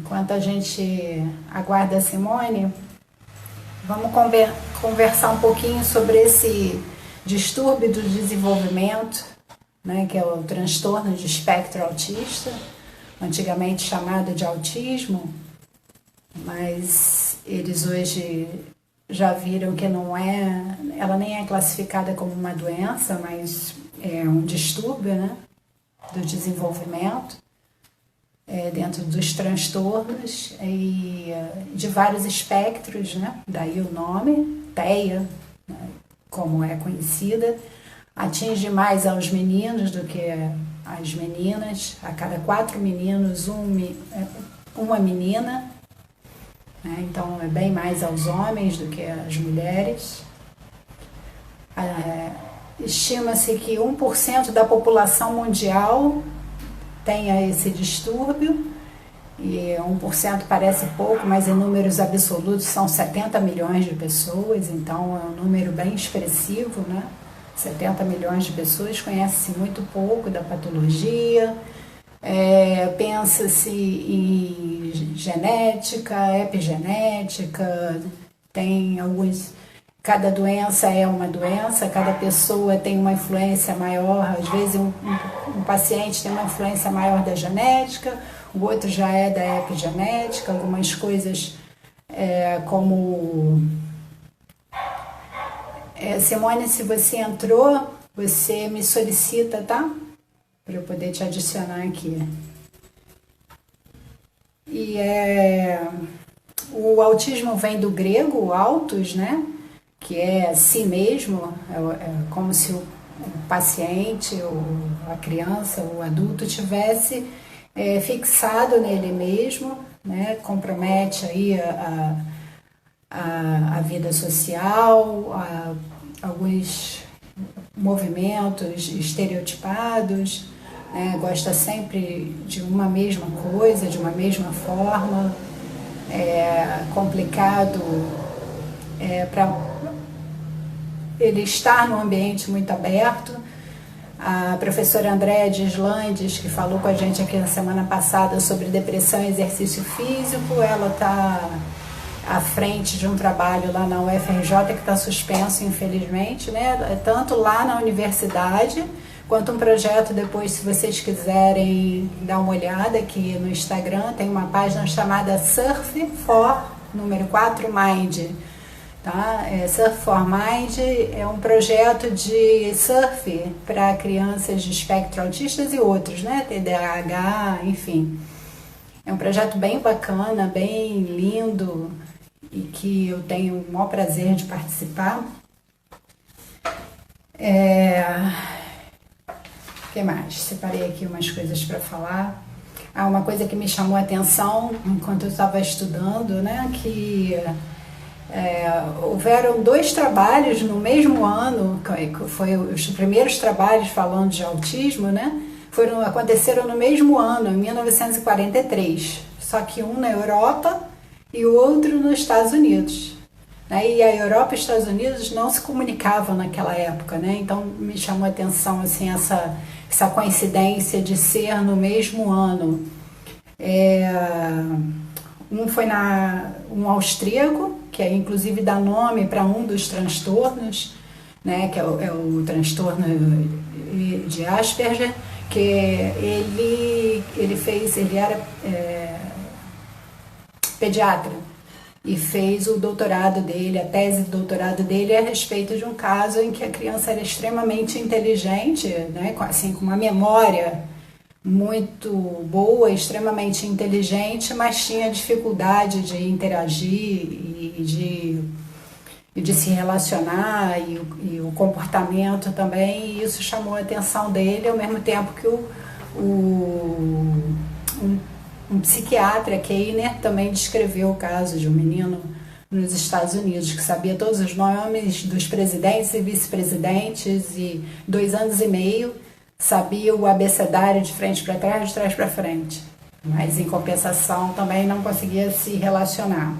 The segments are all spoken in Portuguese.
enquanto a gente aguarda a Simone, vamos conversar um pouquinho sobre esse distúrbio do desenvolvimento, né, que é o transtorno de espectro autista, antigamente chamado de autismo, mas eles hoje já viram que não é, ela nem é classificada como uma doença, mas é um distúrbio, né, do desenvolvimento, dentro dos transtornos e de vários espectros, né, daí o nome, TEA, né, como é conhecida, atinge mais aos meninos do que às meninas, a cada 4 meninos, uma menina, né? Então é bem mais aos homens do que às mulheres. Estima-se que 1% da população mundial tenha esse distúrbio, e 1% parece pouco, mas em números absolutos são 70 milhões de pessoas, então é um número bem expressivo, né? 70 milhões de pessoas, conhecem muito pouco da patologia, pensa-se em genética, epigenética, tem alguns... Cada doença é uma doença, cada pessoa tem uma influência maior, às vezes um paciente tem uma influência maior da genética, o outro já é da epigenética, algumas coisas como... Simone, se você entrou, você me solicita, tá? Para eu poder te adicionar aqui. E o autismo vem do grego, autos, né? Que é si mesmo, é como se o paciente, ou a criança, o adulto tivesse fixado nele mesmo, né? Compromete aí a vida social, alguns movimentos estereotipados, né? Gosta sempre de uma mesma coisa, de uma mesma forma, complicado para ele estar num ambiente muito aberto. A professora Andréa de Islandes, que falou com a gente aqui na semana passada sobre depressão e exercício físico, ela está à frente de um trabalho lá na UFRJ que está suspenso, infelizmente, né? Tanto lá na universidade, quanto um projeto depois, se vocês quiserem dar uma olhada aqui no Instagram, tem uma página chamada Surf for, número 4, Mind. Tá? Surf for Mind é um projeto de surf para crianças de espectro autistas e outros, né? TDAH, enfim. É um projeto bem bacana, bem lindo e que eu tenho o maior prazer de participar. O que mais? Separei aqui umas coisas para falar. Uma coisa que me chamou a atenção enquanto eu estava estudando, né? Que houveram 2 trabalhos no mesmo ano, que foi os primeiros trabalhos falando de autismo, né? Aconteceram no mesmo ano, em 1943, só que um na Europa e o outro nos Estados Unidos. Né? E a Europa e os Estados Unidos não se comunicavam naquela época, né? Então me chamou a atenção assim, essa coincidência de ser no mesmo ano. Um foi um austríaco, que inclusive dá nome para um dos transtornos, né? Que é o transtorno de Asperger, que ele era pediatra e fez o doutorado dele, a tese de doutorado dele a respeito de um caso em que a criança era extremamente inteligente, né? Assim, com uma memória muito boa, extremamente inteligente, mas tinha dificuldade de interagir e de se relacionar e o comportamento também, e isso chamou a atenção dele, ao mesmo tempo que um psiquiatra, Keiner, também descreveu o caso de um menino nos Estados Unidos que sabia todos os nomes dos presidentes e vice-presidentes e 2 anos e meio sabia o abecedário de frente para trás, de trás para frente, mas em compensação também não conseguia se relacionar.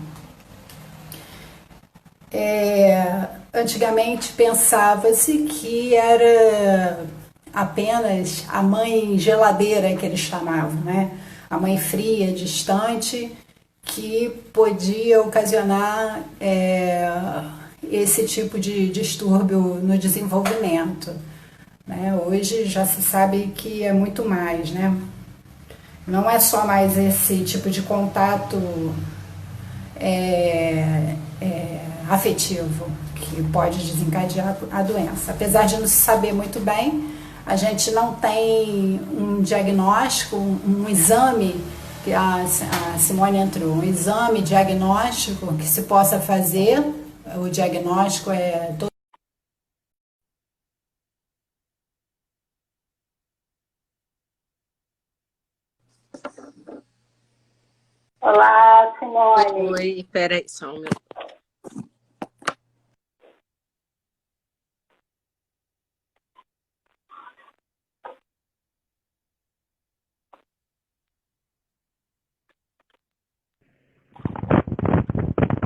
Antigamente pensava-se que era apenas a mãe geladeira que eles chamavam, né? a mãe fria, distante, que podia ocasionar esse tipo de distúrbio no desenvolvimento. Né? Hoje já se sabe que é muito mais, né? Não é só mais esse tipo de contato afetivo que pode desencadear a doença. Apesar de não se saber muito bem, a gente não tem um diagnóstico, um exame, que a Simone entrou, um exame diagnóstico que se possa fazer. O diagnóstico é todo. Olá, Simone. Oi, peraí, só um minuto.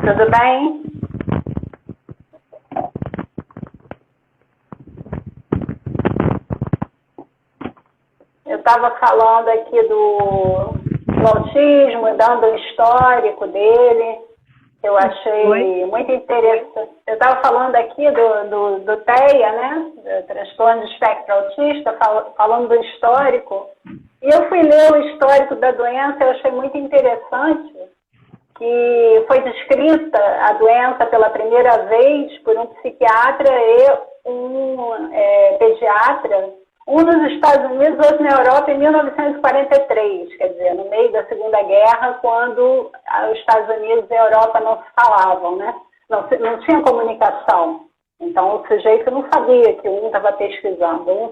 Tudo bem? Eu estava falando aqui do autismo, dando o histórico dele. Eu achei muito interessante. Eu estava falando aqui do TEA, né? Do transtorno de espectro autista, falando do histórico. E eu fui ler o histórico da doença, eu achei muito interessante que foi descrita a doença pela primeira vez por um psiquiatra e um pediatra, um nos Estados Unidos, outro na Europa, em 1943, quer dizer, no meio da Segunda Guerra, quando os Estados Unidos e a Europa não se falavam, né? Não tinha comunicação. Então, o sujeito não sabia que um estava pesquisando. Um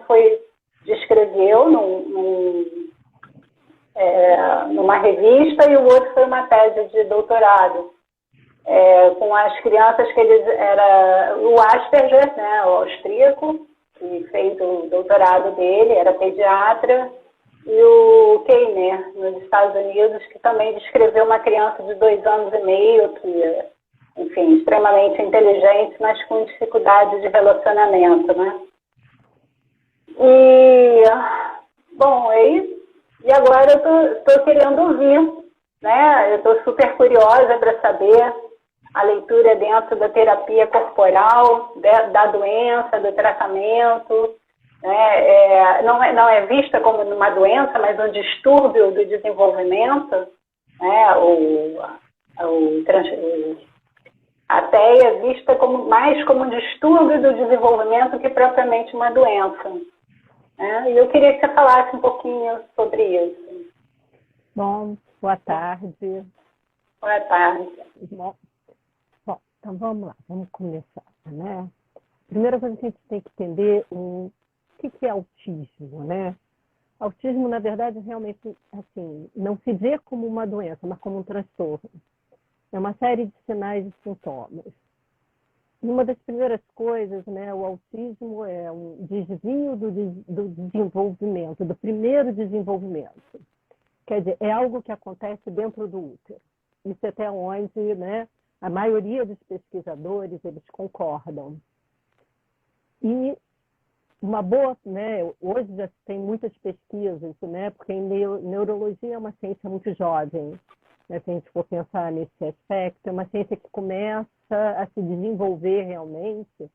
descreveu numa revista e o outro foi uma tese de doutorado. Com as crianças que era o Asperger, né, o austríaco, que fez o doutorado dele, era pediatra, e o Keiner, nos Estados Unidos, que também descreveu uma criança de 2 anos e meio, que, enfim, extremamente inteligente, mas com dificuldade de relacionamento, né? E, bom, é isso. E agora eu estou querendo ouvir, né? Eu estou super curiosa para saber a leitura dentro da terapia corporal, da doença, do tratamento. Né? Não é vista como uma doença, mas um distúrbio do desenvolvimento. Né? A TEA é vista mais como um distúrbio do desenvolvimento que propriamente uma doença. E eu queria que você falasse um pouquinho sobre isso. Bom, boa tarde. Boa tarde. Bom, então vamos lá, vamos começar, né? Primeira coisa que a gente tem que entender o que é autismo, né? Autismo, na verdade, realmente, assim, não se vê como uma doença, mas como um transtorno. É uma série de sinais e sintomas. Uma das primeiras coisas, né, o autismo é um desvio do desenvolvimento, do primeiro desenvolvimento. Quer dizer, é algo que acontece dentro do útero. Isso até onde, né, a maioria dos pesquisadores, eles concordam. E uma boa, né, hoje já tem muitas pesquisas, né, porque em neurologia é uma ciência muito jovem. Né, se a gente for pensar nesse aspecto, é uma ciência que começa a se desenvolver realmente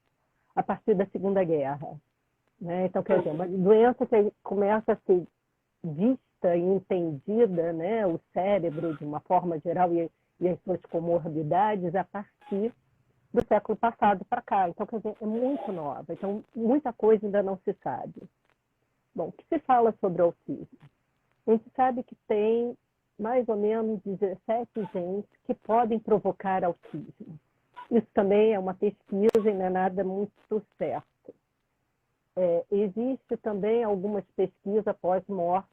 a partir da Segunda Guerra. Né? Então, quer dizer, uma doença que começa a ser vista e entendida, né, o cérebro de uma forma geral e as suas comorbidades a partir do século passado para cá. Então, quer dizer, é muito nova. Então, muita coisa ainda não se sabe. Bom, o que se fala sobre o autismo? A gente sabe que tem mais ou menos 17 genes que podem provocar autismo. Isso também é uma pesquisa e não é nada muito certo. Existe também algumas pesquisas pós-morte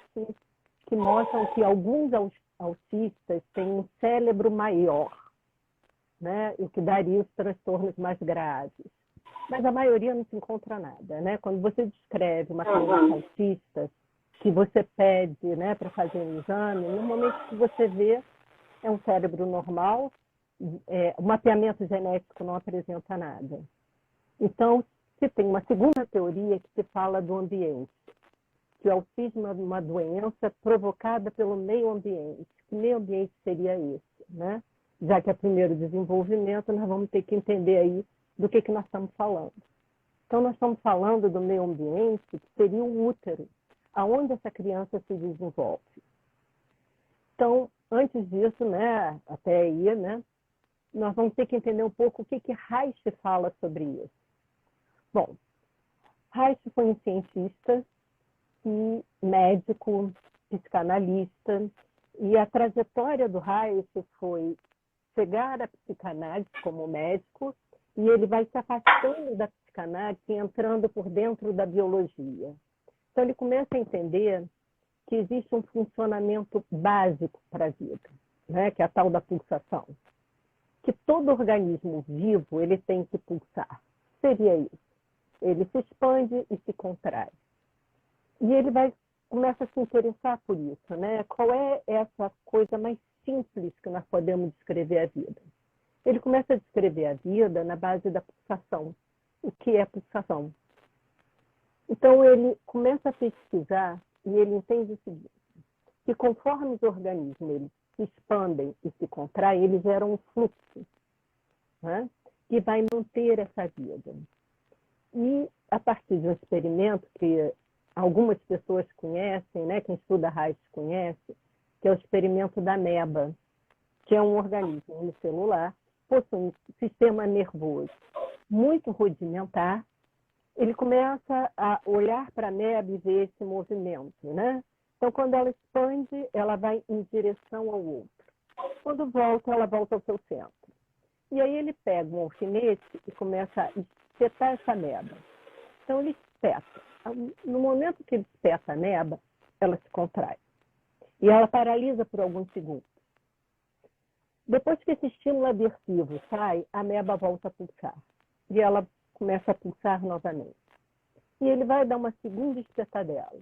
que mostram que alguns autistas têm um cérebro maior, né? O que daria os transtornos mais graves. Mas a maioria não se encontra nada. Né? Quando você descreve uma criança autista, que você pede, né, para fazer um exame, normalmente o que você vê é um cérebro normal, o mapeamento genético não apresenta nada. Então, se tem uma segunda teoria que se fala do ambiente. que o autismo é uma doença provocada pelo meio ambiente. Que meio ambiente seria esse, né? Já que é primeiro desenvolvimento, nós vamos ter que entender aí do que nós estamos falando. Então, nós estamos falando do meio ambiente, que seria o útero, aonde essa criança se desenvolve. Então, antes disso, né, até aí, né, nós vamos ter que entender um pouco o que Reich fala sobre isso. Bom, Reich foi um cientista e médico, psicanalista, e a trajetória do Reich foi chegar à psicanálise como médico, e ele vai se afastando da psicanálise e entrando por dentro da biologia. Então, ele começa a entender que existe um funcionamento básico para a vida, né? Que é a tal da pulsação. Que todo organismo vivo ele tem que pulsar. Seria isso. Ele se expande e se contrai. E ele começa a se interessar por isso, né? Qual é essa coisa mais simples que nós podemos descrever a vida? Ele começa a descrever a vida na base da pulsação. O que é pulsação? Então, ele começa a pesquisar e ele entende o seguinte, que conforme os organismos eles se expandem e se contraem, eles geram um fluxo, né? Que vai manter essa vida. E, a partir de um experimento que algumas pessoas conhecem, né? Quem estuda Reich conhece, que é o experimento da ameba, que é um organismo unicelular, possui um sistema nervoso muito rudimentar. Ele começa a olhar para a ameba e ver esse movimento, né? Então, quando ela expande, ela vai em direção ao outro. Quando volta, ela volta ao seu centro. E aí ele pega um alfinete e começa a espetar essa ameba. Então, ele espeta. No momento que ele espeta a ameba, ela se contrai. E ela paralisa por alguns segundos. Depois que esse estímulo aversivo sai, a ameba volta a pulsar. E ela começa a pulsar novamente. E ele vai dar uma segunda espetadela.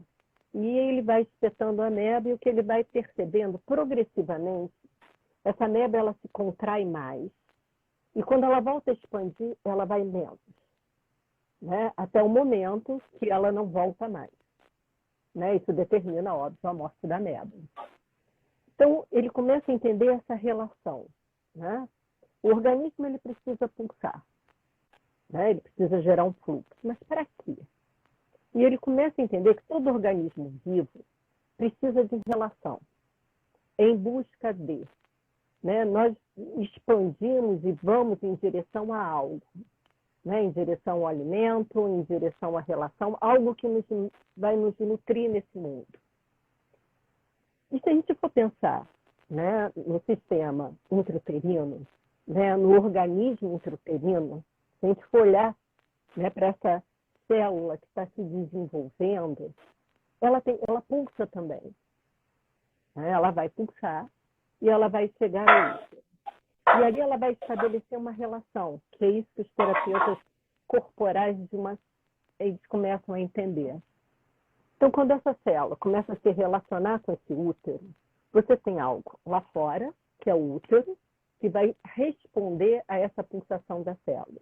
E ele vai espetando a ameba e o que ele vai percebendo progressivamente, essa ameba ela se contrai mais. E quando ela volta a expandir, ela vai menos. Né? Até o momento que ela não volta mais. Né? Isso determina, óbvio, a morte da ameba. Então, ele começa a entender essa relação. Né? O organismo ele precisa pulsar. Né? Ele precisa gerar um fluxo. Mas para quê? E ele começa a entender que todo organismo vivo precisa de relação, em busca de. Né? Nós expandimos e vamos em direção a algo. Né? Em direção ao alimento, em direção à relação, algo que vai nos nutrir nesse mundo. E se a gente for pensar, né, no sistema intrauterino, né, no organismo intrauterino, se a gente for olhar, né, para essa célula que está se desenvolvendo, ela pulsa também. Né? Ela vai pulsar e ela vai chegar a isso. E ali ela vai estabelecer uma relação, que é isso que os terapeutas corporais eles começam a entender. Então, quando essa célula começa a se relacionar com esse útero, você tem algo lá fora, que é o útero, que vai responder a essa pulsação da célula.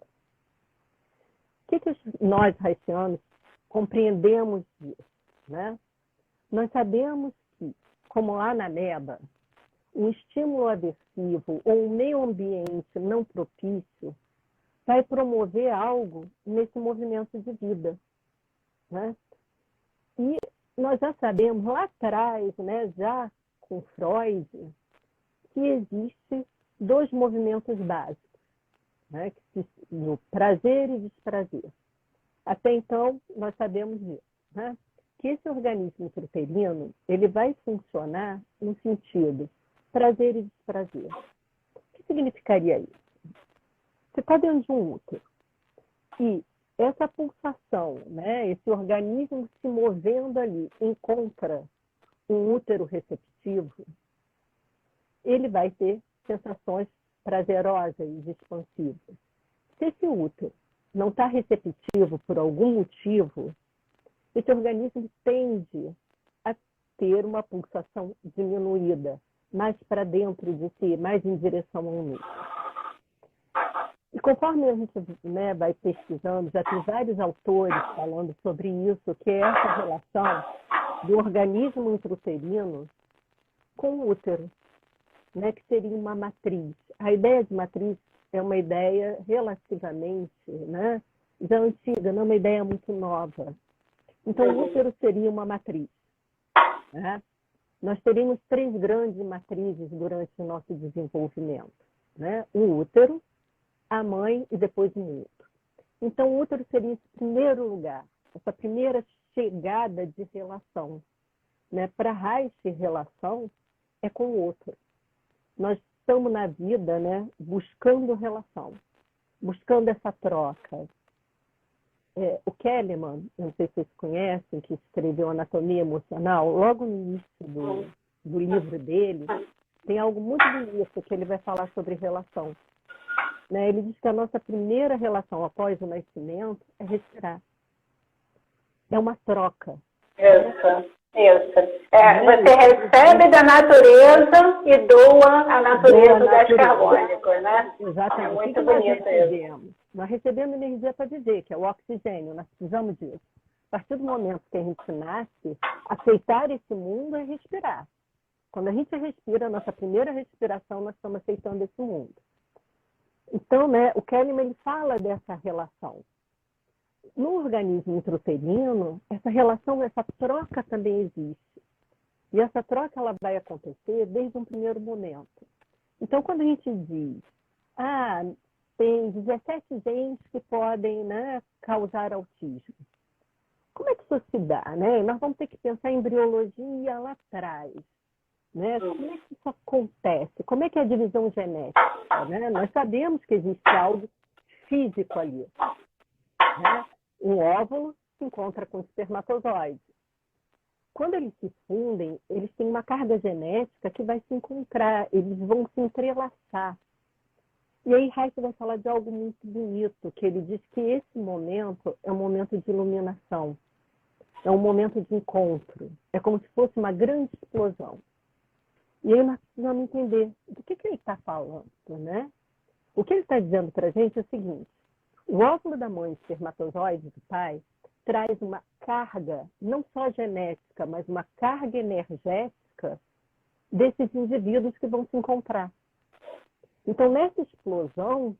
O que nós, haitianos, compreendemos disso? Né? Nós sabemos que, como lá na ameba, um estímulo aversivo ou um meio ambiente não propício vai promover algo nesse movimento de vida. Né? E nós já sabemos lá atrás, né, já com Freud, que existem dois movimentos básicos, né, no prazer e desprazer. Até então, nós sabemos disso, né, que esse organismo intrauterino ele vai funcionar no sentido prazer e desprazer. O que significaria isso? Você está dentro de um útero e essa pulsação, né, esse organismo se movendo ali, encontra um útero receptivo, ele vai ter sensações prazerosas e expansivas. Se esse útero não está receptivo por algum motivo, esse organismo tende a ter uma pulsação diminuída, mais para dentro de si, mais em direção ao núcleo. E conforme a gente, né, vai pesquisando, já tem vários autores falando sobre isso, que é essa relação do organismo intrauterino com o útero, né, que seria uma matriz. A ideia de matriz é uma ideia relativamente, né, já antiga, não é uma ideia muito nova. Então, o útero seria uma matriz. Né? Nós teríamos 3 grandes matrizes durante o nosso desenvolvimento. Né? O útero, a mãe e depois o mundo. Então, o útero seria esse primeiro lugar, essa primeira chegada de relação. Né? Para Reich, relação é com o outro. Nós estamos na vida, né, buscando relação, buscando essa troca. O Kahneman, não sei se vocês conhecem, que escreveu Anatomia Emocional, logo no início do livro dele, tem algo muito bonito que ele vai falar sobre relação. Né? Ele diz que a nossa primeira relação após o nascimento é respirar. É uma troca. Isso. Você recebe da natureza e doa a natureza do gás carbônico, né? Exatamente. É muito bonito isso. Nós recebemos energia para viver, que é o oxigênio, nós precisamos disso. A partir do momento que a gente nasce, aceitar esse mundo é respirar. Quando a gente respira, a nossa primeira respiração, nós estamos aceitando esse mundo. Então, né, o Kahneman ele fala dessa relação. No organismo intrauterino, essa relação, essa troca também existe. E essa troca ela vai acontecer desde um primeiro momento. Então, quando a gente diz, tem 17 genes que podem, né, causar autismo. Como é que isso se dá? Né? Nós vamos ter que pensar em embriologia lá atrás. Né? Como é que isso acontece? Como é que é a divisão genética? Né? Nós sabemos que existe algo físico ali. Né? Um óvulo se encontra com o espermatozoide. Quando eles se fundem, eles têm uma carga genética que vai se encontrar, eles vão se entrelaçar. E aí Reich vai falar de algo muito bonito, que ele diz que esse momento é um momento de iluminação, é um momento de encontro, é como se fosse uma grande explosão. E aí nós precisamos entender do que ele está falando, né? O que ele está dizendo para a gente é o seguinte: o óvulo da mãe, espermatozoide do pai, traz uma carga, não só genética, mas uma carga energética desses indivíduos que vão se encontrar. Então, nessa explosão,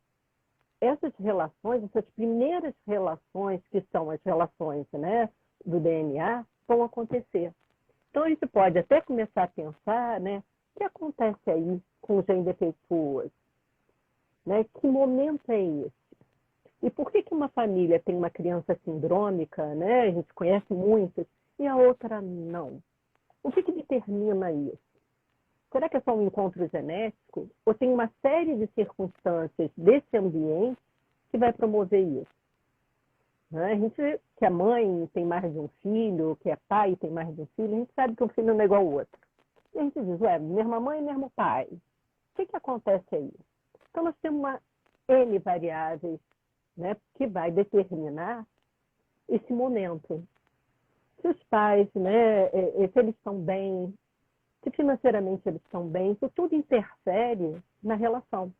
essas relações, essas primeiras relações, que são as relações, né, do DNA, vão acontecer. Então, a gente pode até começar a pensar, né, o que acontece aí com o gene defeituoso? Né? Que momento é esse? E por que uma família tem uma criança sindrômica, né? A gente conhece muitas, e a outra não? O que determina isso? Será que é só um encontro genético? Ou tem uma série de circunstâncias desse ambiente que vai promover isso? Né? A gente, que a mãe tem mais de um filho, que é pai e tem mais de um filho, a gente sabe que um filho não é igual ao outro. E a gente diz, mesma mãe, mesmo pai. O que acontece aí? Então, nós temos uma N variáveis, né, que vai determinar esse momento. Se os pais, né, se eles estão bem, se financeiramente eles estão bem, isso tudo interfere na relação.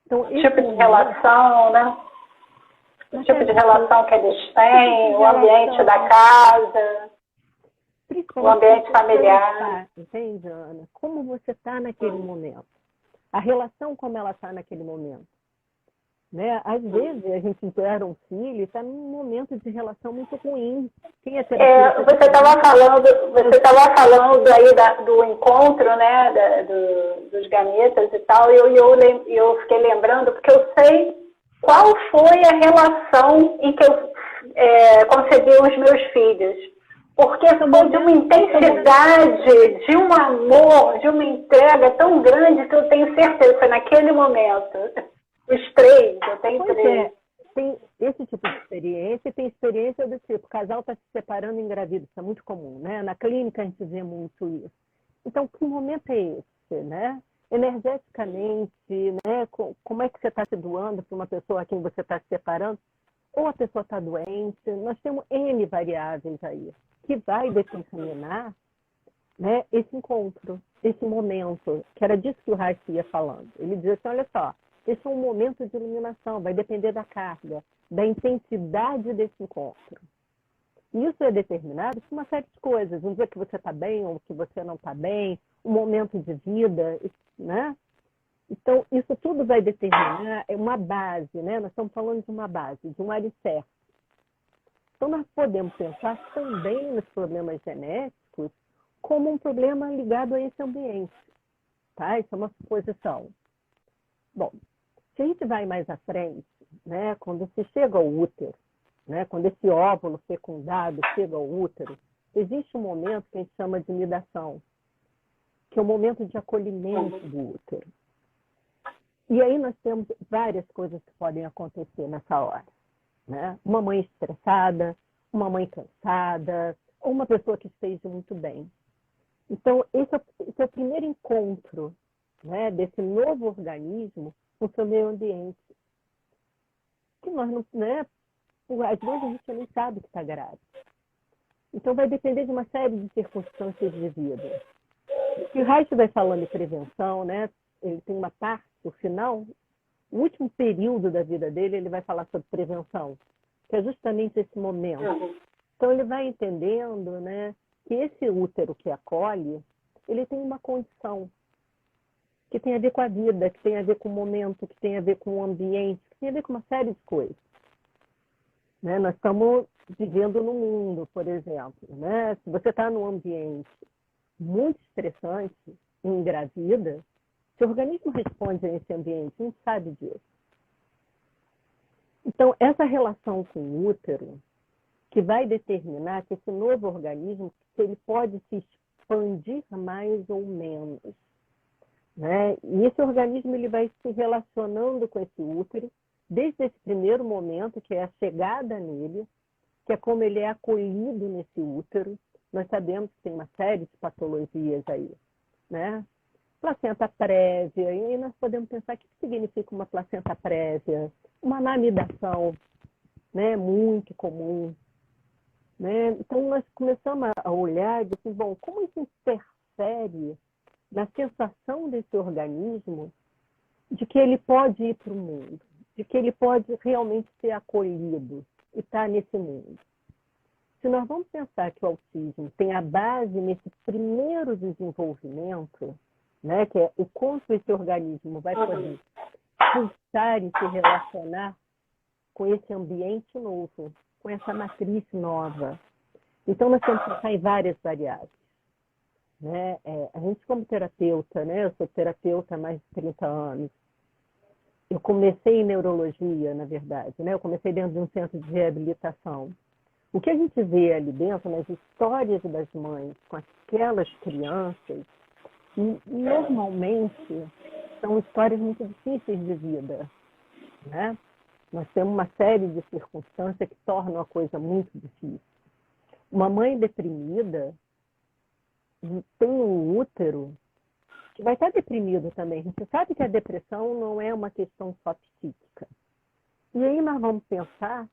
Então, o tipo de relação, né? O tipo de relação que eles têm, o ambiente da casa, o ambiente familiar. Entende, Ana? Como você está naquele momento? A relação como ela está naquele momento. Né? Às vezes a gente gera um filho e está num momento de relação muito ruim. Quem é você estava falando aí do encontro, né, dos gametas e tal, e eu fiquei lembrando, porque eu sei qual foi a relação em que eu concebi os meus filhos. Porque foi de uma intensidade, de um amor, de uma entrega tão grande que eu tenho certeza, foi naquele momento. Os 3, eu tenho 3. Tem esse tipo de experiência e tem experiência do tipo, o casal está se separando e engravida, isso é muito comum, né? Na clínica a gente vê muito isso. Então, que momento é esse, né? Energeticamente, né? Como é que você está se doando para uma pessoa a quem você está se separando? Ou a pessoa está doente? Nós temos N variáveis aí, que vai determinar, né, esse encontro, esse momento, que era disso que o Reich ia falando. Ele diz assim, olha só, esse é um momento de iluminação, vai depender da carga, da intensidade desse encontro. Isso é determinado por uma série de coisas. Um dia que você está bem ou que você não está bem, um momento de vida, né? Então, isso tudo vai determinar uma base, né? Nós estamos falando de uma base, de um alicerce. Então, nós podemos pensar também nos problemas genéticos como um problema ligado a esse ambiente. Tá? Isso é uma suposição. Bom, se a gente vai mais à frente, né, quando se chega ao útero, né, quando esse óvulo fecundado chega ao útero, existe um momento que a gente chama de nidação, que é o momento de acolhimento do útero. E aí nós temos várias coisas que podem acontecer nessa hora. Né? Uma mãe estressada, uma mãe cansada, ou uma pessoa que esteja muito bem. Então, esse é o primeiro encontro, né, desse novo organismo com o seu meio ambiente. Que nós não, né, às vezes a gente nem sabe que está grávida. Então, vai depender de uma série de circunstâncias de vida. E o Reich vai falando de prevenção, né? Ele tem uma parte, o final, o último período da vida dele, ele vai falar sobre prevenção, que é justamente esse momento. Então, ele vai entendendo, né, que esse útero que acolhe, ele tem uma condição que tem a ver com a vida, que tem a ver com o momento, que tem a ver com o ambiente, que tem a ver com uma série de coisas. Né? Nós estamos vivendo no mundo, por exemplo. Né? Se você está num ambiente muito estressante, engravida, seu organismo responde a esse ambiente, a gente sabe disso. Então, essa relação com o útero, que vai determinar que esse novo organismo, se ele pode se expandir mais ou menos. Né? E esse organismo ele vai se relacionando com esse útero, desde esse primeiro momento, que é a chegada nele, que é como ele é acolhido nesse útero. Nós sabemos que tem uma série de patologias aí, né? Placenta prévia, e aí nós podemos pensar o que significa uma placenta prévia, uma anidação, né, muito comum. Né? Então, nós começamos a olhar e dizer, assim, bom, como isso interfere na sensação desse organismo de que ele pode ir para o mundo, de que ele pode realmente ser acolhido e estar nesse mundo. Se nós vamos pensar que o autismo tem a base nesse primeiro desenvolvimento, né, que é o quanto esse organismo vai poder pulsar e se relacionar com esse ambiente novo, com essa matriz nova. Então, nós temos que pensar em várias variáveis. Né? A gente, como terapeuta, né, eu sou terapeuta há mais de 30 anos, eu comecei em neurologia, na verdade, né? Eu comecei dentro de um centro de reabilitação. O que a gente vê ali dentro, nas histórias das mães com aquelas crianças, normalmente são histórias muito difíceis de vida. Né? Nós temos uma série de circunstâncias que tornam a coisa muito difícil. Uma mãe deprimida tem um útero que vai estar deprimido também. A gente sabe que a depressão não é uma questão só psíquica. E aí nós vamos pensar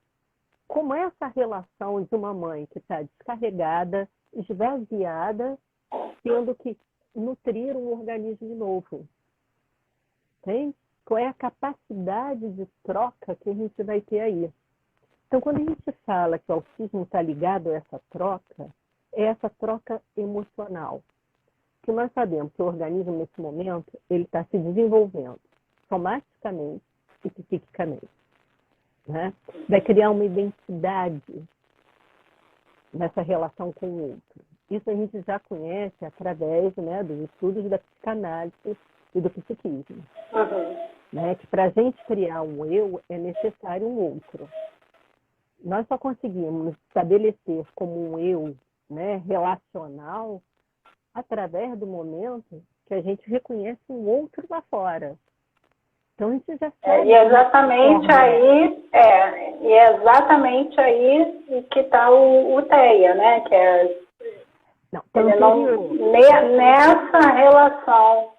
como é essa relação de uma mãe que está descarregada, esvaziada, tendo que nutrir um organismo novo. Tem? Qual é a capacidade de troca que a gente vai ter aí? Então, quando a gente fala que o autismo está ligado a essa troca, é essa troca emocional. Que nós sabemos que o organismo, nesse momento, ele está se desenvolvendo somaticamente e psiquicamente. Né? Vai criar uma identidade nessa relação com o outro. Isso a gente já conhece através, né, dos estudos da psicanálise e do psiquismo. Né? Que para a gente criar um eu, é necessário um outro. Nós só conseguimos estabelecer como um eu, né, relacional através do momento que a gente reconhece um outro lá fora. Então, a gente já sabe. E é exatamente aí que está o TEA, né? Que é nessa relação.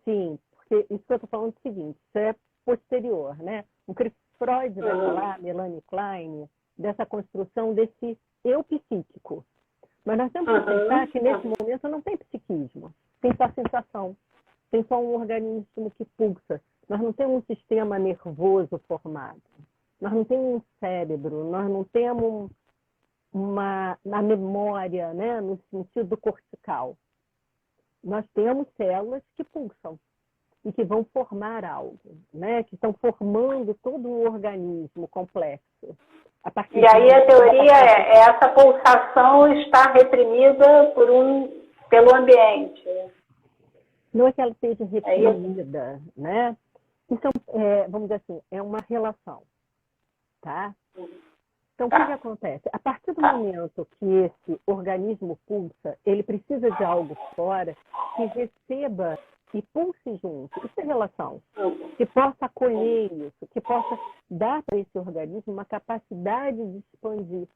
Sim, porque isso que eu estou falando é o seguinte, isso é posterior, né? O que Freud vai falar, Melanie Klein, dessa construção desse eu psíquico. Mas nós temos que pensar que nesse momento não tem psiquismo, tem só sensação, tem só um organismo que pulsa. Nós não temos um sistema nervoso formado, nós não temos um cérebro, nós não temos na memória, né, no sentido cortical. Nós temos células que pulsam e que vão formar algo, né, que estão formando todo um organismo complexo. E aí a teoria é essa pulsação está reprimida pelo ambiente. Não é que ela esteja reprimida, né? Então, vamos dizer assim, é uma relação, tá? Então, o que acontece? A partir do momento que esse organismo pulsa, ele precisa de algo fora que receba e pulse junto. Isso é relação. Que possa acolher isso, que possa dar para esse organismo uma capacidade de expandir.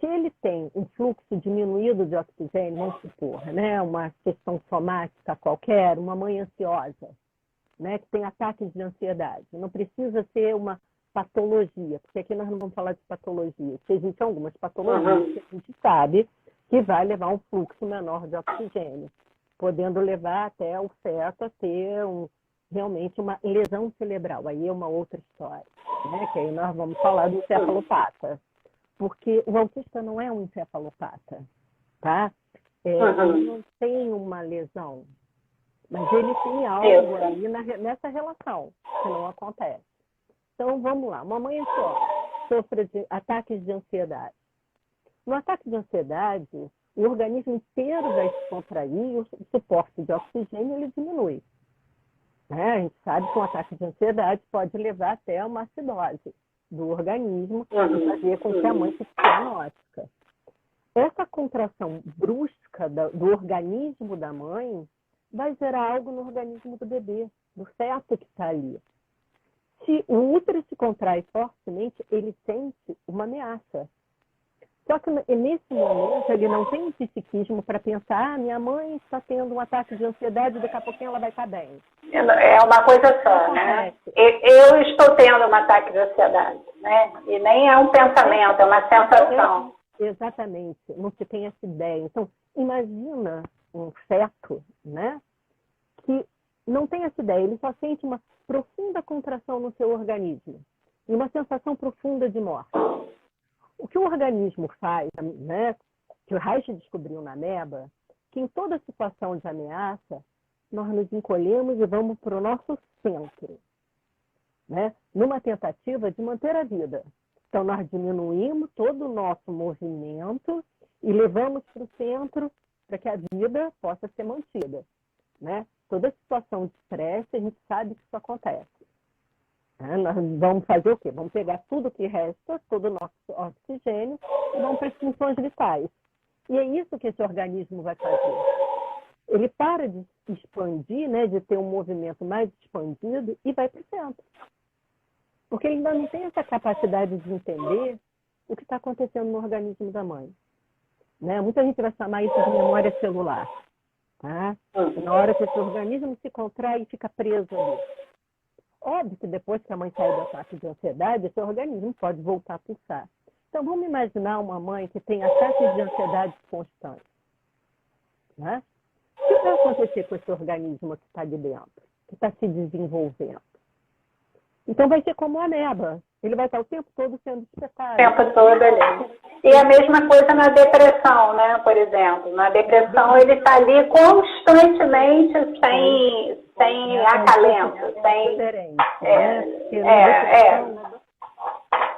Se ele tem um fluxo diminuído de oxigênio, vamos supor, né, uma questão somática qualquer, uma mãe ansiosa, né, que tem ataques de ansiedade, não precisa ser uma patologia, porque aqui nós não vamos falar de patologia, porque existem algumas patologias que a gente sabe que vai levar um fluxo menor de oxigênio, podendo levar até o feto a ter realmente uma lesão cerebral. Aí é uma outra história, né, que aí nós vamos falar do encefalopata. Porque o autista não é um encefalopata, tá? Ele não tem uma lesão, mas ele tem algo ali nessa relação que não acontece. Então, vamos lá. Uma mãe sofre de ataques de ansiedade. No ataque de ansiedade, o organismo inteiro vai se contrair e o suporte de oxigênio ele diminui. Né? A gente sabe que um ataque de ansiedade pode levar até uma acidose do organismo e fazer com que a mãe fique cianótica. Essa contração brusca do organismo da mãe vai gerar algo no organismo do bebê, do feto que está ali. Se o útero se contrai fortemente, ele sente uma ameaça. Só que nesse momento ele não tem um psiquismo para pensar, minha mãe está tendo um ataque de ansiedade, daqui a pouquinho ela vai estar bem. É uma coisa só, né? Eu estou tendo um ataque de ansiedade, né? E nem é um pensamento, é uma sensação. Exatamente, não se tem essa ideia. Então, imagina um feto, né, que não tem essa ideia, ele só sente uma profunda contração no seu organismo e uma sensação profunda de morte. O que o organismo faz, né, que o Reich descobriu na ameba, que em toda situação de ameaça, nós nos encolhemos e vamos para o nosso centro, né, numa tentativa de manter a vida. Então, nós diminuímos todo o nosso movimento e levamos para o centro para que a vida possa ser mantida. Né? Toda situação de estresse, a gente sabe que isso acontece. Nós vamos fazer o quê? Vamos pegar tudo que resta, todo o nosso oxigênio, e vamos para as funções vitais. E é isso que esse organismo vai fazer. Ele para de se expandir, né, de ter um movimento mais expandido e vai para o centro. Porque ele ainda não tem essa capacidade de entender o que está acontecendo no organismo da mãe. Né? Muita gente vai chamar isso de memória celular. Tá? Na hora que esse organismo se contrai e fica preso ali. Óbvio que depois que a mãe sai do ataque de ansiedade, esse organismo pode voltar a pulsar. Então, vamos imaginar uma mãe que tem ataques de ansiedade constantes. Né? O que vai acontecer com esse organismo que está ali dentro, que está se desenvolvendo? Então, vai ser como a ameba. Ele vai estar o tempo todo sendo espetado. O tempo todo ali. E a mesma coisa na depressão, né? Por exemplo. Na depressão, ele está ali constantemente sem acalento. Sem...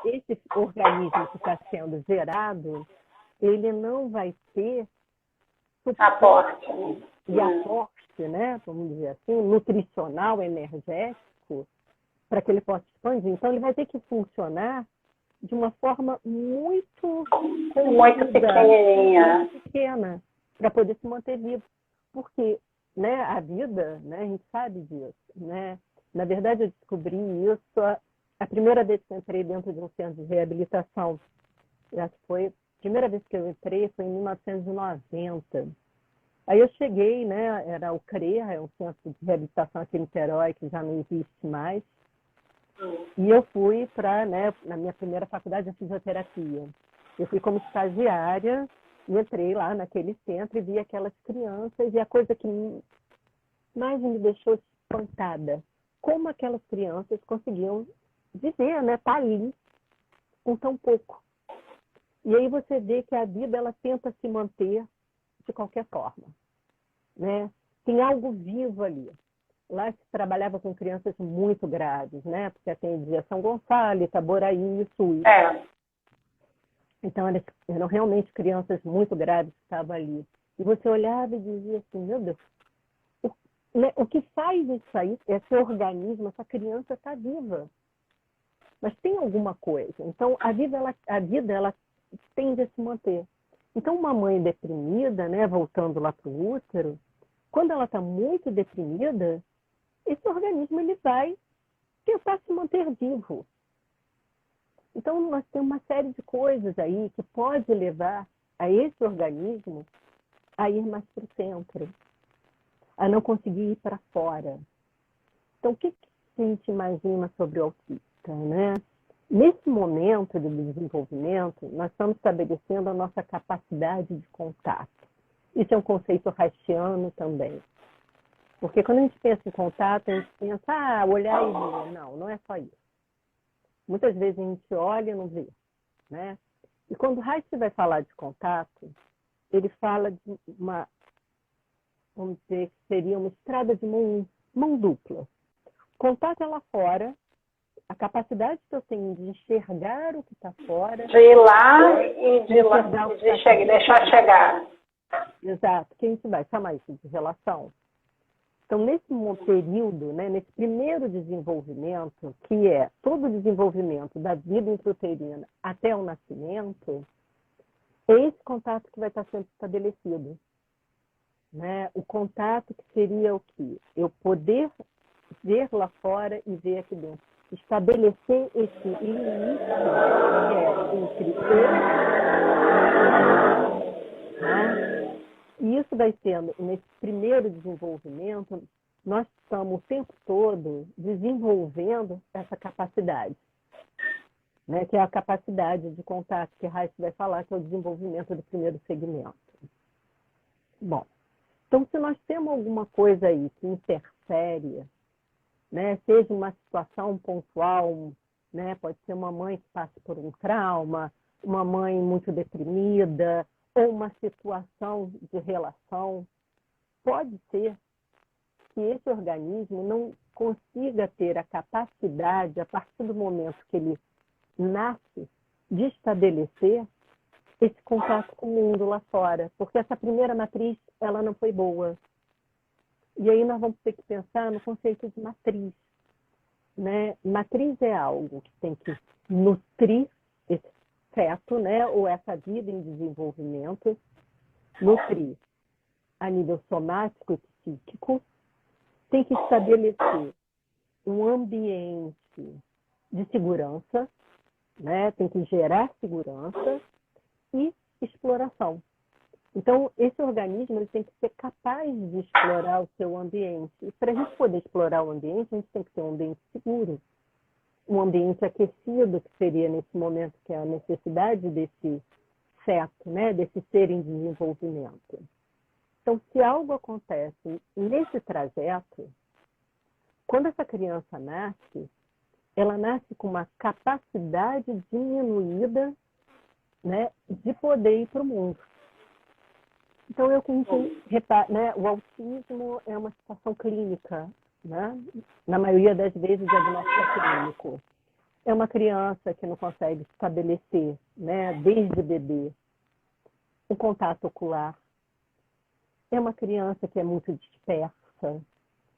Esse organismo que está sendo gerado, ele não vai ter aporte. E aporte, né? Vamos dizer assim, nutricional, energético, para que ele possa expandir. Então, ele vai ter que funcionar de uma forma muito pequenininha, muito pequena, para poder se manter vivo. Porque, né, a vida, né, a gente sabe disso. Né? Na verdade, eu descobri isso a primeira vez que eu entrei dentro de um centro de reabilitação. Eu acho que foi a primeira vez que eu entrei, foi em 1990. Aí eu cheguei, né, era o CREA, é um centro de reabilitação aqui em Niterói, que já não existe mais. E eu fui para, né, na minha primeira faculdade de fisioterapia. Eu fui como estagiária e entrei lá naquele centro e vi aquelas crianças. E a coisa que mais me deixou espantada, como aquelas crianças conseguiam viver, né, tá ali com tão pouco. E aí você vê que a vida ela tenta se manter de qualquer forma, né? Tem algo vivo ali. Lá se trabalhava com crianças muito graves, né? Porque atendia São Gonçalo, Itaboraí e Sul. Então eram realmente crianças muito graves que estavam ali. E você olhava e dizia assim, meu Deus, o que faz isso aí, esse organismo, essa criança está viva. Mas tem alguma coisa. Então a vida ela tende a se manter. Então uma mãe deprimida, né, voltando lá para o útero, quando ela está muito deprimida, esse organismo ele vai tentar se manter vivo. Então nós temos uma série de coisas aí que pode levar a esse organismo a ir mais para o centro, a não conseguir ir para fora. Então o que a gente imagina sobre o autista, né? Nesse momento do desenvolvimento, nós estamos estabelecendo a nossa capacidade de contato. Isso é um conceito haitiano também. Porque quando a gente pensa em contato, a gente pensa, olhar e ver. Não, não é só isso. Muitas vezes a gente olha e não vê, né? E quando o Reich vai falar de contato, ele fala de uma, vamos dizer, que seria uma estrada de mão dupla. Contato é lá fora, a capacidade que eu tenho de enxergar o que está fora. De ir lá e de deixar chegar. Exato, que a gente vai chamar isso de relação. Então, nesse período, né, nesse primeiro desenvolvimento, que é todo o desenvolvimento da vida intrauterina até o nascimento, é esse contato que vai estar sendo estabelecido. Né? O contato que seria o quê? Eu poder ver lá fora e ver aqui dentro. Estabelecer esse limite que é entre eu, né? E isso vai sendo, nesse primeiro desenvolvimento, nós estamos o tempo todo desenvolvendo essa capacidade, né? Que é a capacidade de contato, que Reich vai falar, que é o desenvolvimento do primeiro segmento. Bom, então se nós temos alguma coisa aí que interfere, né, seja uma situação pontual, né, pode ser uma mãe que passa por um trauma, uma mãe muito deprimida, ou uma situação de relação, pode ser que esse organismo não consiga ter a capacidade, a partir do momento que ele nasce, de estabelecer esse contato com o mundo lá fora, porque essa primeira matriz, ela não foi boa. E aí nós vamos ter que pensar no conceito de matriz, né? Matriz é algo que tem que nutrir esse feto, né? Ou essa vida em desenvolvimento, nutrir a nível somático e psíquico, tem que estabelecer um ambiente de segurança, né? Tem que gerar segurança e exploração. Então, esse organismo ele tem que ser capaz de explorar o seu ambiente. E para a gente poder explorar o ambiente, a gente tem que ter um ambiente seguro, um ambiente aquecido, que seria nesse momento que é a necessidade desse feto, né? Desse ser em desenvolvimento. Então, se algo acontece nesse trajeto, quando essa criança nasce, ela nasce com uma capacidade diminuída, né, de poder ir para o mundo. Então, né, o autismo é uma situação clínica, né? Na maioria das vezes, o diagnóstico é clínico. É uma criança que não consegue estabelecer, né, desde bebê, o contato ocular. É uma criança que é muito dispersa,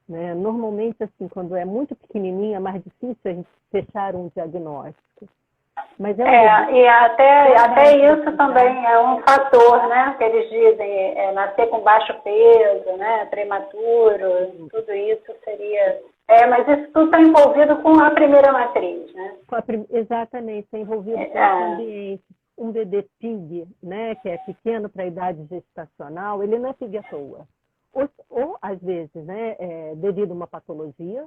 né? Normalmente, assim, quando é muito pequenininha, é mais difícil a gente fechar um diagnóstico. Mas e até isso também é um fator, né? Que eles dizem, nascer com baixo peso, né? Prematuro, tudo isso seria... mas isso tudo está envolvido com a primeira matriz, né? Exatamente, está envolvido com esse ambiente. Um bebê pig, né? Que é pequeno para a idade gestacional, ele não é pig à toa. Ou às vezes, né? Devido a uma patologia,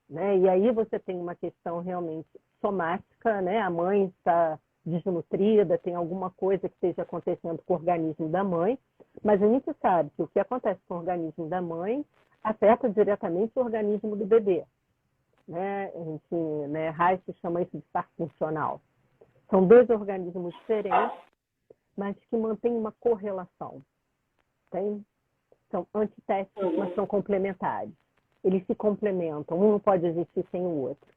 né? E aí você tem uma questão realmente somática, né? A mãe está desnutrida, tem alguma coisa que esteja acontecendo com o organismo da mãe, mas a gente sabe que o que acontece com o organismo da mãe afeta diretamente o organismo do bebê, né? A gente, né, Reich chama isso de par funcional. São dois organismos diferentes, mas que mantêm uma correlação. Tem? São antitéticos, mas são complementares. Eles se complementam, um não pode existir sem o outro.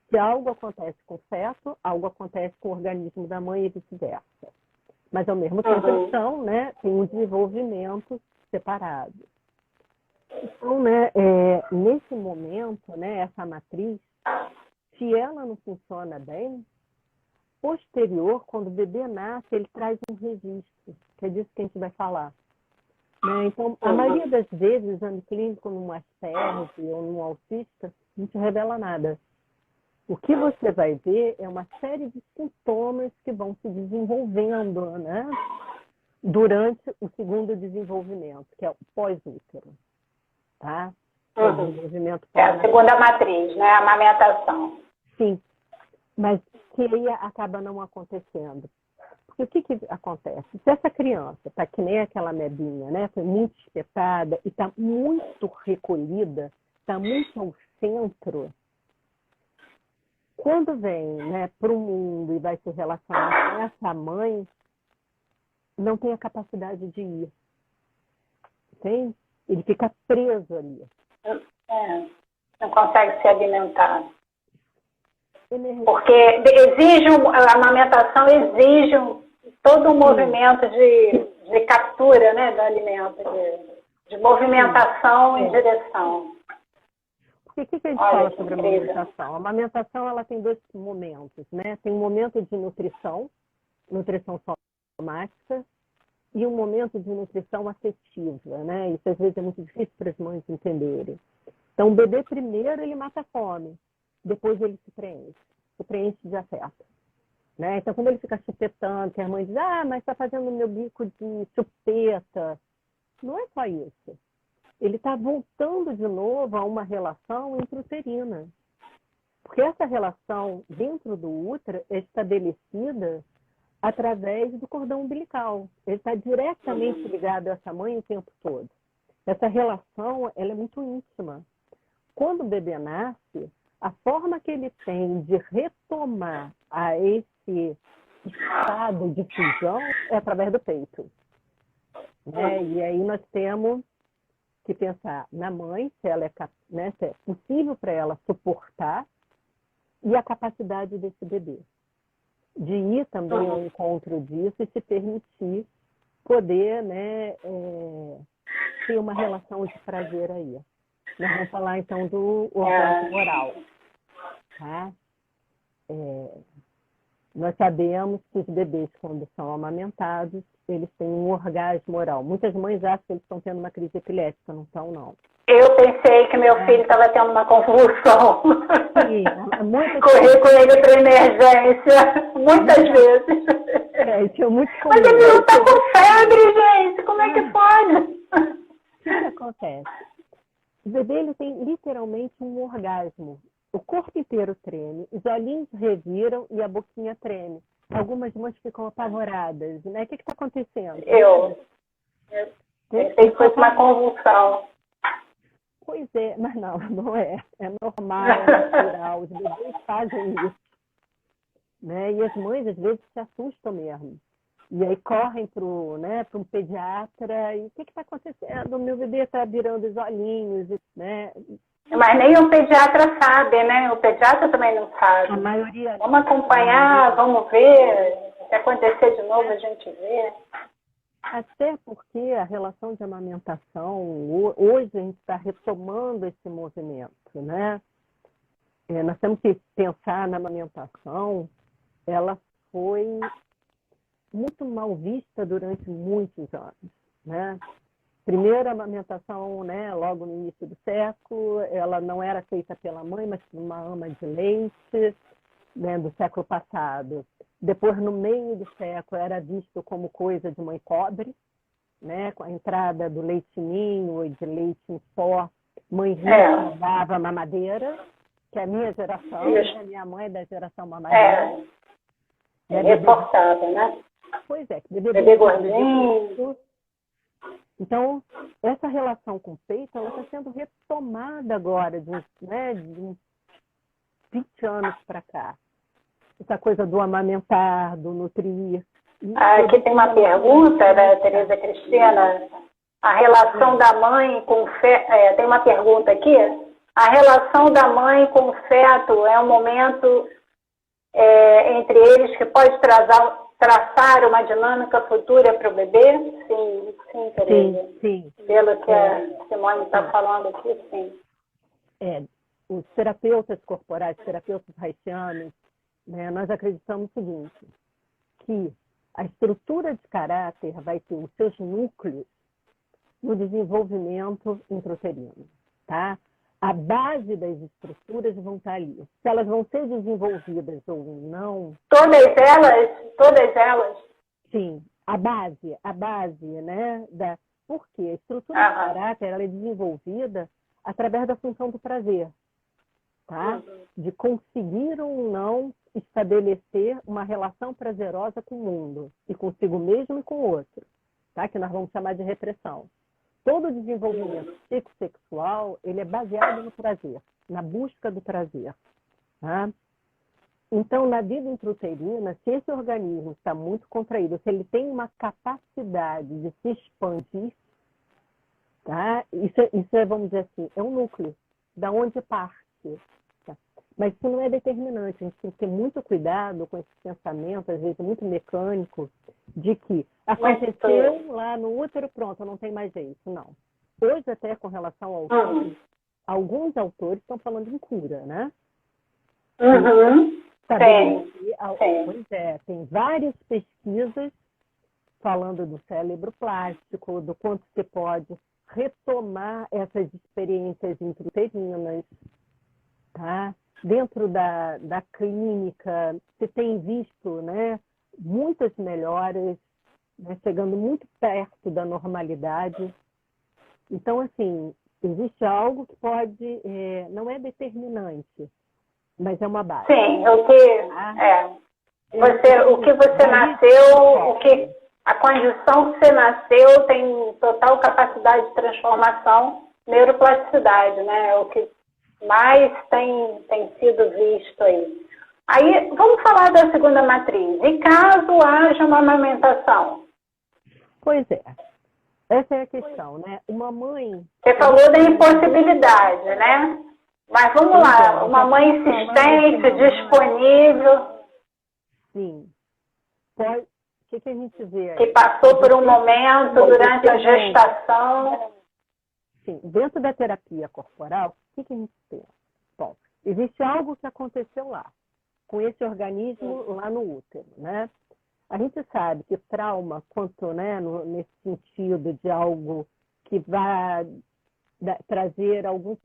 Se algo acontece com o feto, algo acontece com o organismo da mãe e vice-versa. Mas, ao mesmo tempo, eles são, né, tem um desenvolvimento separado. Então, né, nesse momento, né, essa matriz, se ela não funciona bem, posterior, quando o bebê nasce, ele traz um registro, que é disso que a gente vai falar. Né? Então, a maioria das vezes, o exame clínico num Asperger ou num autista, não te revela nada. O que você vai ver é uma série de sintomas que vão se desenvolvendo, né, durante o segundo desenvolvimento, que é o pós-útero. Tá? O desenvolvimento É a segunda matriz, né? A amamentação. Sim, mas que aí acaba não acontecendo. Porque o que acontece? Se essa criança está que nem aquela mebinha, né? Foi muito espetada e está muito recolhida, está muito ao centro, quando vem, né, para o mundo e vai se relacionar com essa mãe, não tem a capacidade de ir. Entende? Ele fica preso ali. Não consegue se alimentar. Porque a amamentação exige todo um movimento de captura, né, do alimento, de movimentação em direção. Porque o que a gente fala sobre a amamentação? A amamentação ela tem dois momentos, né? Tem um momento de nutrição somática, e um momento de nutrição afetiva, né? Isso às vezes é muito difícil para as mães entenderem. Então, o bebê primeiro ele mata a fome, depois ele se preenche de afeto. Né? Então, quando ele fica chupetando, que a mãe diz, mas está fazendo meu bico de chupeta. Não é só isso. Ele está voltando de novo a uma relação intrauterina. Porque essa relação dentro do útero é estabelecida através do cordão umbilical. Ele está diretamente ligado a essa mãe o tempo todo. Essa relação ela é muito íntima. Quando o bebê nasce, a forma que ele tem de retomar a esse estado de fusão é através do peito. Né? E aí nós temos que pensar na mãe, se é possível para ela suportar, e a capacidade desse bebê. De ir também ao encontro disso e se permitir poder, né, ter uma relação de prazer aí. Nós vamos falar, então, do orgasmo oral. Tá? Nós sabemos que os bebês, quando são amamentados, eles têm um orgasmo oral. Muitas mães acham que eles estão tendo uma crise epilética, não estão, não. Eu pensei que meu filho estava tendo uma convulsão. Sim, Corri com ele para emergência, muitas vezes. Tinha muito Mas ele não está com febre, gente. Como é que pode? O que acontece? O bebê ele tem literalmente um orgasmo. O corpo inteiro treme, os olhinhos reviram e a boquinha treme. Algumas mães ficam apavoradas, né? O que está acontecendo? Eu pensei que fosse uma convulsão. Pois é, mas não é. É normal, é natural. Os bebês fazem isso. Né? E as mães, às vezes, se assustam mesmo. E aí correm para um pediatra. E o que está acontecendo? O meu bebê está virando os olhinhos, né? Mas nem o pediatra sabe, né? O pediatra também não sabe. A maioria... Vamos acompanhar, vamos ver. Se acontecer de novo, a gente vê. Até porque a relação de amamentação, hoje a gente está retomando esse movimento, né? Nós temos que pensar na amamentação, ela foi muito mal vista durante muitos anos, né? Primeiro, a amamentação, né, logo no início do século, ela não era feita pela mãe, mas por uma ama de leite, né, do século passado. Depois, no meio do século, era visto como coisa de mãe pobre, né, com a entrada do leite ninho e de leite em pó. Mãe rica dava mamadeira, que é a minha geração, a minha mãe é da geração mamadeira. Reforçada, né? Pois é, bebê gordinho. Então, essa relação com o peito, ela está sendo retomada agora, de uns 20 anos para cá. essa coisa do amamentar, do nutrir. Aqui tem uma pergunta da Tereza Cristina. A relação da mãe com o feto... tem uma pergunta aqui. A relação da mãe com o feto é um momento entre eles que pode traçar uma dinâmica futura para o bebê? Sim, Tereza. Sim. Pelo que a Simone está falando aqui, sim. Os terapeutas corporais, terapeutas haitianos, né, nós acreditamos o seguinte, que a estrutura de caráter vai ter os seus núcleos no desenvolvimento intrauterino, tá? A base das estruturas vão estar ali. Se elas vão ser desenvolvidas ou não... Todas elas? Sim, a base, né? Porque a estrutura de caráter ela é desenvolvida através da função do prazer, tá? De conseguir ou não estabelecer uma relação prazerosa com o mundo, e consigo mesmo e com o outro, tá? Que nós vamos chamar de repressão. Todo o desenvolvimento psicossexual, ele é baseado no prazer, na busca do prazer, tá? Então, na vida intrauterina, se esse organismo está muito contraído, se ele tem uma capacidade de se expandir, tá? Isso é, vamos dizer assim, é um núcleo, da onde parte. Tá? Mas isso não é determinante, a gente tem que ter muito cuidado com esse pensamento, às vezes muito mecânico, de que aconteceu lá no útero, pronto, não tem mais jeito. Não. Hoje, até com relação ao autor, alguns autores estão falando em cura, né? Tem várias pesquisas falando do cérebro plástico, do quanto você pode retomar essas experiências intrauterinas, tá? Dentro da clínica, você tem visto, né, muitas melhoras, né, chegando muito perto da normalidade. Então, assim, existe algo que pode, não é determinante, mas é uma base. Sim, o que você nasceu, a condição que você nasceu tem total capacidade de transformação, neuroplasticidade, né? O que mais tem sido visto aí. Aí, vamos falar da segunda matriz. E caso haja uma amamentação? Pois é. Essa é a questão, né? Uma mãe... Você falou da impossibilidade, né? Mas vamos lá, uma mãe insistente, disponível... Sim. Pode... O que a gente vê aí? Que passou por um momento durante a gestação... Sim, dentro da terapia corporal, o que a gente tem? Bom, existe algo que aconteceu lá, com esse organismo lá no útero, né? A gente sabe que trauma, quanto, né, nesse sentido de algo que vai trazer algum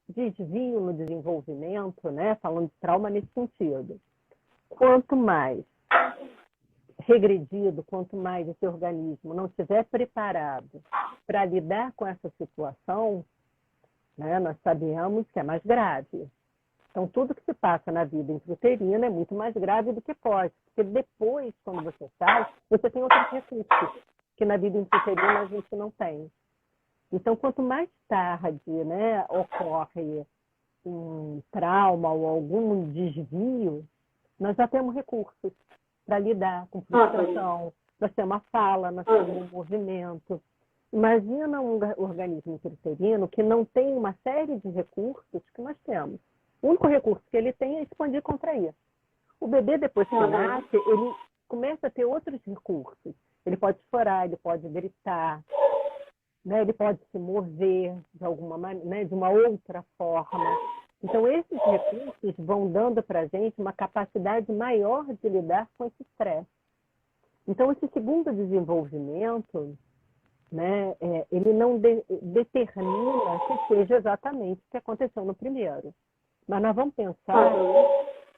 desvio no desenvolvimento, né? Falando de trauma nesse sentido. Quanto mais regredido, quanto mais esse organismo não estiver preparado para lidar com essa situação, né, nós sabemos que é mais grave. Então, tudo que se passa na vida intrauterina é muito mais grave do que pode, porque depois, quando você sai, você tem outros recursos que na vida intrauterina a gente não tem. Então, quanto mais tarde, né, ocorre um trauma ou algum desvio, nós já temos recursos para lidar com frustração, nós temos uma fala, nós temos um movimento. Imagina um organismo intrauterino que não tem uma série de recursos que nós temos. O único recurso que ele tem é expandir e contrair. O bebê, depois que nasce, ele começa a ter outros recursos. Ele pode chorar, ele pode gritar, né? Ele pode se mover de alguma maneira, né? De uma outra forma. Então, esses recursos vão dando para a gente uma capacidade maior de lidar com esse estresse. Então, esse segundo desenvolvimento, né, ele não determina que seja exatamente o que aconteceu no primeiro. Mas nós vamos pensar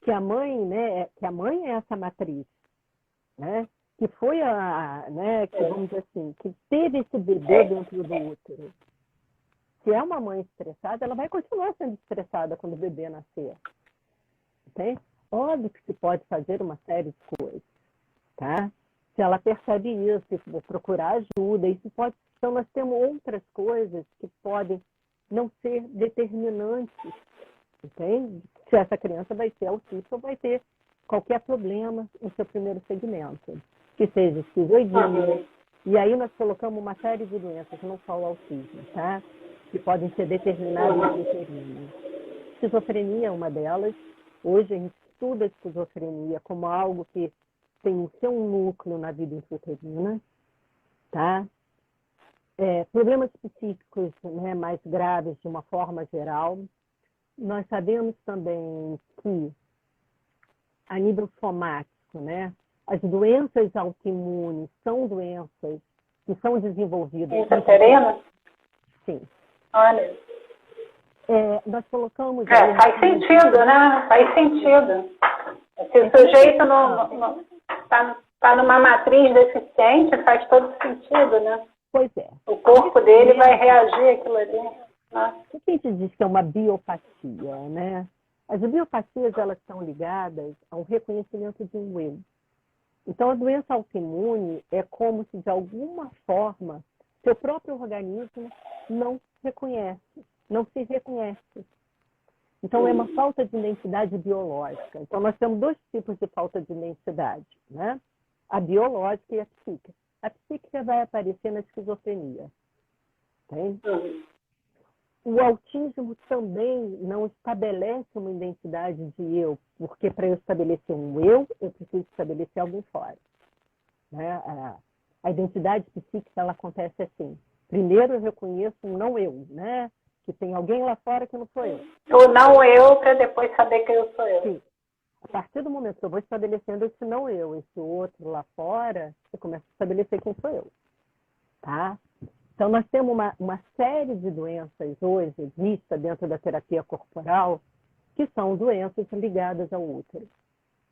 que a mãe, né, que a mãe é essa matriz, né, que foi né, que vamos dizer assim, que teve esse bebê dentro do útero. Se é uma mãe estressada, ela vai continuar sendo estressada quando o bebê nascer. Okay? Óbvio que se pode fazer uma série de coisas, tá? Se ela percebe isso, se for procurar ajuda, isso pode. Então, nós temos outras coisas que podem não ser determinantes, entende? Se essa criança vai ser autista ou vai ter qualquer problema no seu primeiro segmento, que seja esquizoidia. E aí nós colocamos uma série de doenças, não só o autismo, tá? Que podem ser determinadas uterinas. Esquizofrenia é uma delas. Hoje a gente estuda a esquizofrenia como algo que tem o seu núcleo na vida intrauterina, tá? Problemas psíquicos, né, mais graves de uma forma geral. Nós sabemos também que, a nível somático, né, as doenças autoimunes são doenças que são desenvolvidas... Intrauterina? Sim. Olha. Nós colocamos... faz sentido, né? Faz sentido. Se o sujeito está numa matriz deficiente, faz todo sentido, né? Pois é. O corpo dele vai reagir àquilo ali. Né? O que a gente diz que é uma biopatia, né? As biopatias, elas estão ligadas ao reconhecimento de um eu. Então, a doença autoimune é como se, de alguma forma, seu próprio organismo não reconhece, não se reconhece. Então, é uma falta de identidade biológica. Então, nós temos dois tipos de falta de identidade, né? A biológica e a psíquica. A psíquica vai aparecer na esquizofrenia. Tem? O autismo também não estabelece uma identidade de eu, porque para eu estabelecer um eu preciso estabelecer alguém fora. Né? A identidade psíquica, ela acontece assim. Primeiro eu reconheço um não eu, né? Que tem alguém lá fora que não sou eu. O não eu, para depois saber que eu sou eu. Sim. A partir do momento que eu vou estabelecendo esse não eu, esse outro lá fora, eu começo a estabelecer quem sou eu. Tá? Então, nós temos uma série de doenças hoje, vistas dentro da terapia corporal, que são doenças ligadas ao útero,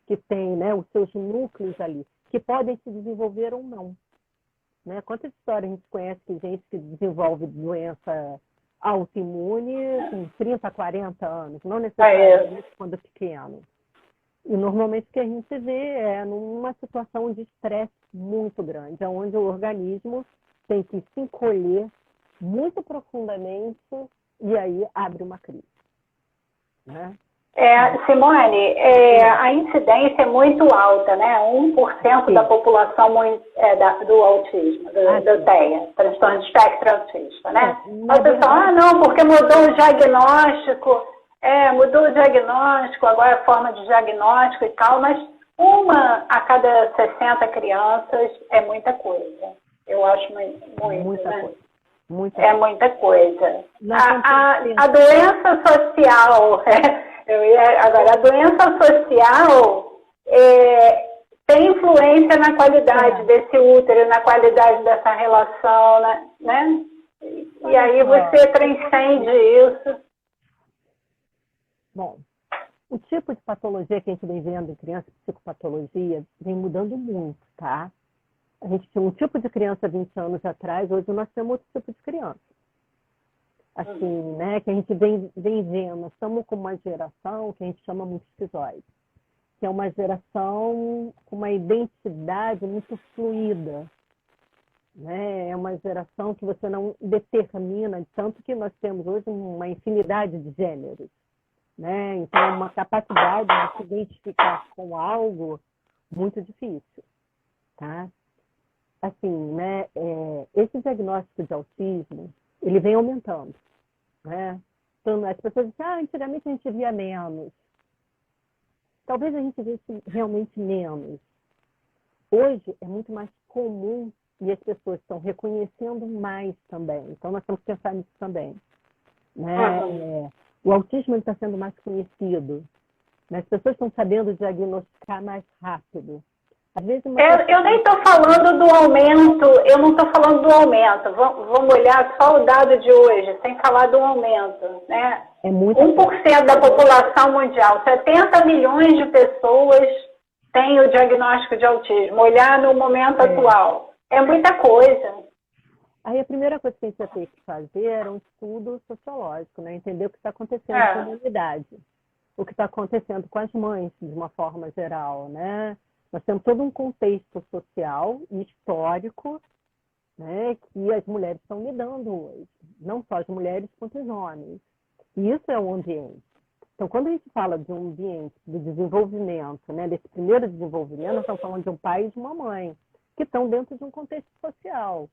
que têm, né, os seus núcleos ali, que podem se desenvolver ou não. Né? Quantas histórias a gente conhece de gente que desenvolve doença autoimune com 30, 40 anos, não necessariamente quando pequeno. E normalmente o que a gente vê é numa situação de estresse muito grande, onde o organismo tem que se encolher muito profundamente e aí abre uma crise. Né? Simone, a incidência é muito alta, né? 1% da população do autismo, do TEA, transtorno de espectro autista, né? Aí o pessoal, não, porque mudou o diagnóstico, mudou o diagnóstico, agora a forma de diagnóstico e tal, mas uma a cada 60 crianças é muita coisa. Eu acho muito, né? Coisa. Muita coisa. A doença social, agora, a doença social tem influência na qualidade desse útero, na qualidade dessa relação, né? E aí você transcende isso. Bom, o tipo de patologia que a gente vem vendo em criança, psicopatologia, vem mudando muito, tá? A gente tinha um tipo de criança 20 anos atrás, hoje nós temos outro tipo de criança. Assim, né, que a gente vem vendo, nós estamos com uma geração que a gente chama muito esquizoide, que é uma geração com uma identidade muito fluida, né? É uma geração que você não determina, tanto que nós temos hoje uma infinidade de gêneros, né? Então, uma capacidade de se identificar com algo muito difícil, tá? Assim, né, esse diagnóstico de autismo, ele vem aumentando, né? Então, as pessoas dizem, antigamente a gente via menos. Talvez a gente visse realmente menos. Hoje é muito mais comum e as pessoas estão reconhecendo mais também. Então, nós temos que pensar nisso também. Né? O autismo está sendo mais conhecido. Né? As pessoas estão sabendo diagnosticar mais rápido. Às vezes eu nem estou falando do aumento, eu não estou falando do aumento. Vamos olhar só o dado de hoje, sem falar do aumento. Né? 1% da população mundial, 70 milhões de pessoas têm o diagnóstico de autismo. Olhar no momento atual. É muita coisa. Aí a primeira coisa que a gente ia ter que fazer era um estudo sociológico, né? Entender o que está acontecendo com a comunidade. O que está acontecendo com as mães, de uma forma geral, né? Nós temos todo um contexto social e histórico, né, que as mulheres estão lidando hoje. Não só as mulheres, quanto os homens. E isso é um ambiente. Então, quando a gente fala de um ambiente do desenvolvimento, né, desse primeiro desenvolvimento, nós estamos falando de um pai e de uma mãe, que estão dentro de um contexto social.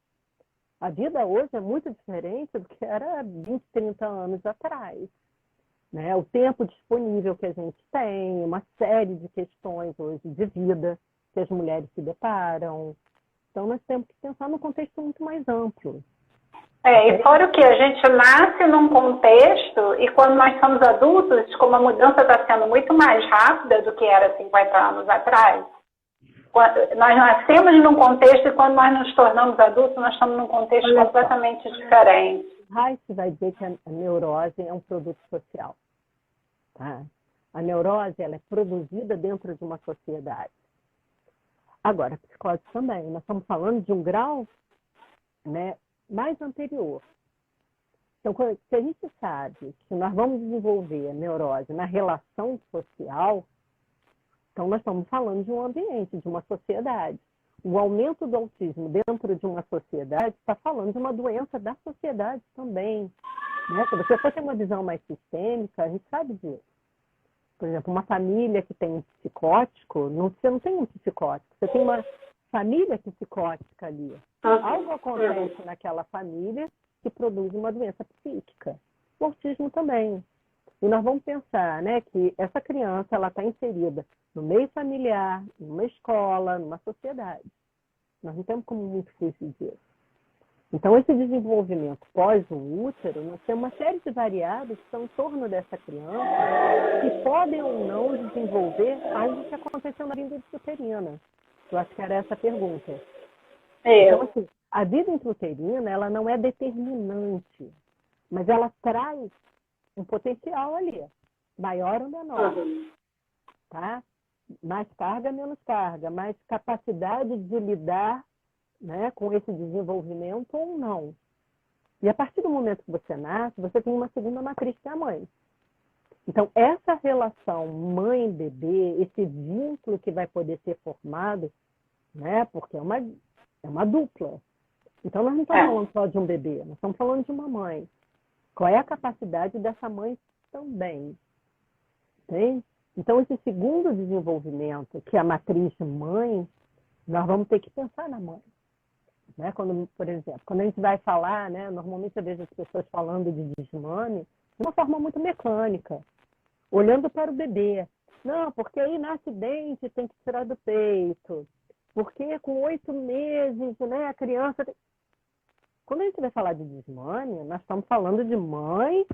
A vida hoje é muito diferente do que era 20, 30 anos atrás. Né? O tempo disponível que a gente tem, uma série de questões hoje de vida que as mulheres se deparam. Então, nós temos que pensar num contexto muito mais amplo. E fora o que a gente nasce num contexto e quando nós somos adultos, como a mudança está sendo muito mais rápida do que era 50 anos atrás, nós nascemos num contexto e quando nós nos tornamos adultos, nós estamos num contexto completamente diferente. Reich vai dizer que a neurose é um produto social. Tá? A neurose ela é produzida dentro de uma sociedade. Agora, a psicose também. Nós estamos falando de um grau, né, mais anterior. Então, se a gente sabe que nós vamos desenvolver a neurose na relação social, então nós estamos falando de um ambiente, de uma sociedade. O aumento do autismo dentro de uma sociedade está falando de uma doença da sociedade também. Né? Se você for ter uma visão mais sistêmica, a gente sabe disso. Por exemplo, uma família que tem um psicótico, você não tem um psicótico, você tem uma família psicótica ali. Algo acontece naquela família que produz uma doença psíquica. O autismo também. E nós vamos pensar, né, que essa criança está inserida no meio familiar, numa escola, numa sociedade. Nós não temos como muito fugir disso. Então, esse desenvolvimento pós o útero, nós temos uma série de variáveis que estão em torno dessa criança que podem ou não desenvolver algo que aconteceu na vida intrauterina. Eu acho que era essa a pergunta. Então, assim, a vida intrauterina, ela não é determinante, mas ela traz um potencial ali, maior ou menor. Tá? Mais carga, menos carga, mais capacidade de lidar, né, com esse desenvolvimento ou não. E a partir do momento que você nasce, você tem uma segunda matriz que é a mãe. Então, essa relação mãe-bebê, esse vínculo que vai poder ser formado, né, porque é uma dupla. Então, nós não estamos falando só de um bebê, nós estamos falando de uma mãe. Qual é a capacidade dessa mãe também? Tem? Então, esse segundo desenvolvimento, que é a matriz mãe, nós vamos ter que pensar na mãe. Né? Quando, por exemplo, quando a gente vai falar, né, normalmente eu vejo as pessoas falando de desmame de uma forma muito mecânica, olhando para o bebê. Não, porque aí nasce dente, tem que tirar do peito. Porque com 8 meses, né, a criança... Quando a gente vai falar de desmame, nós estamos falando de mãe,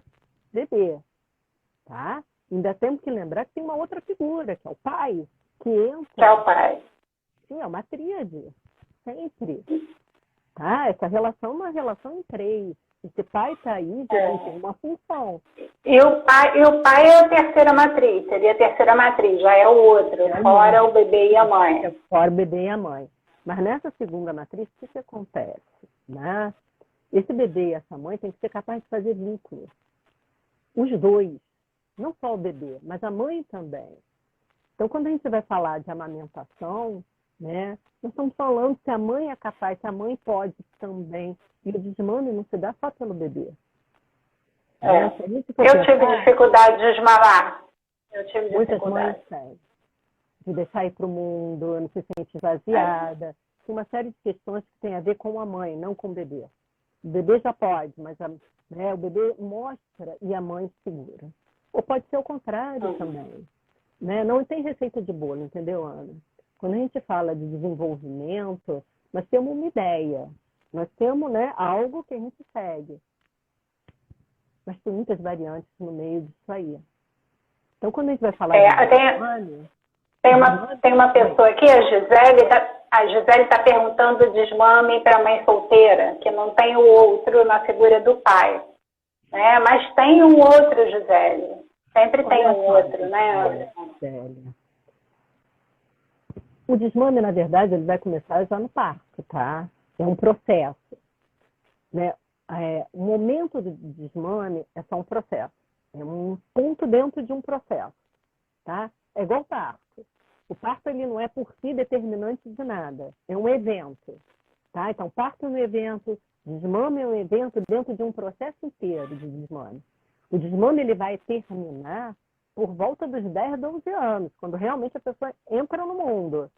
bebê. Tá? Ainda temos que lembrar que tem uma outra figura, que é o pai, que entra... Que é o pai. Sim, é uma tríade, sempre. Tá? Essa relação é uma relação em 3. Esse pai está aí, já tem uma função. E o pai é a terceira matriz, seria a terceira matriz, já é o outro, fora o bebê e a mãe. Fora o bebê e a mãe. Mas nessa segunda matriz, o que acontece? Né? Esse bebê e essa mãe tem que ser capaz de fazer vínculo. Os dois. Não só o bebê, mas a mãe também. Então, quando a gente vai falar de amamentação, né, nós estamos falando se a mãe é capaz, se a mãe pode também. E o desmame não se dá só pelo bebê. Eu tive dificuldade de desmamar. Muitas mães têm. De deixar ir para o mundo, não se sente esvaziada. Tem uma série de questões que tem a ver com a mãe, não com o bebê. O bebê já pode, mas o bebê mostra e a mãe segura. Ou pode ser o contrário também. Né? Não tem receita de bolo, entendeu, Ana? Quando a gente fala de desenvolvimento, nós temos uma ideia. Nós temos, né, algo que a gente segue. Mas tem muitas variantes no meio disso aí. Então, quando a gente vai falar de tem uma pessoa aqui, a Gisele está perguntando o desmame para a mãe solteira, que não tem o outro na figura do pai. Né? Mas tem um outro, Gisele. Sempre tem um outro, né? O desmame, na verdade, ele vai começar já no parto, tá? É um processo. Né? O momento do desmame é só um processo. É um ponto dentro de um processo. Tá? É igual o parto. O parto ele não é por si determinante de nada. É um evento. Tá? Então, parto é um evento, desmame é um evento dentro de um processo inteiro de desmame. O desmame ele vai terminar por volta dos 10, 12 anos, quando realmente a pessoa entra no mundo,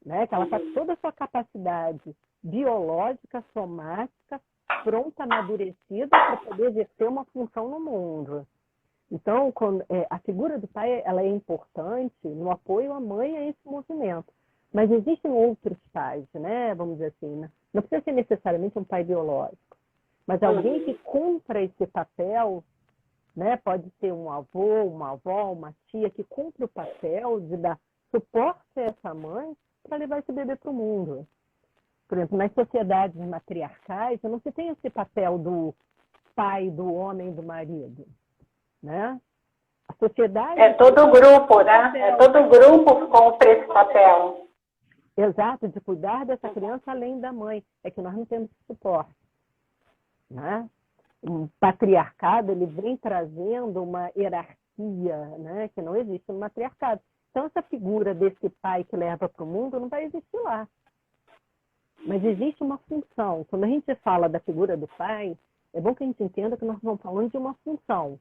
né? Que ela está com toda a sua capacidade biológica, somática, pronta, amadurecida para poder exercer uma função no mundo. Então, a figura do pai ela é importante no apoio à mãe a esse movimento. Mas existem outros pais, né? Vamos dizer assim, né? Não precisa ser necessariamente um pai biológico, mas alguém que cumpra esse papel, né? Pode ser um avô, uma avó, uma tia que cumpre o papel de dar suporte a essa mãe para levar esse bebê para o mundo. Por exemplo, nas sociedades matriarcais, não se tem esse papel do pai, do homem, do marido, né? A sociedade... É todo o grupo, né? É todo o grupo que cumpre esse papel. Exato, de cuidar dessa criança além da mãe. É que nós não temos suporte, né? O patriarcado, ele vem trazendo uma hierarquia, né? Que não existe no matriarcado. Então, essa figura desse pai que leva para o mundo não vai existir lá. Mas existe uma função. Quando a gente fala da figura do pai, é bom que a gente entenda que nós estamos falando de uma função,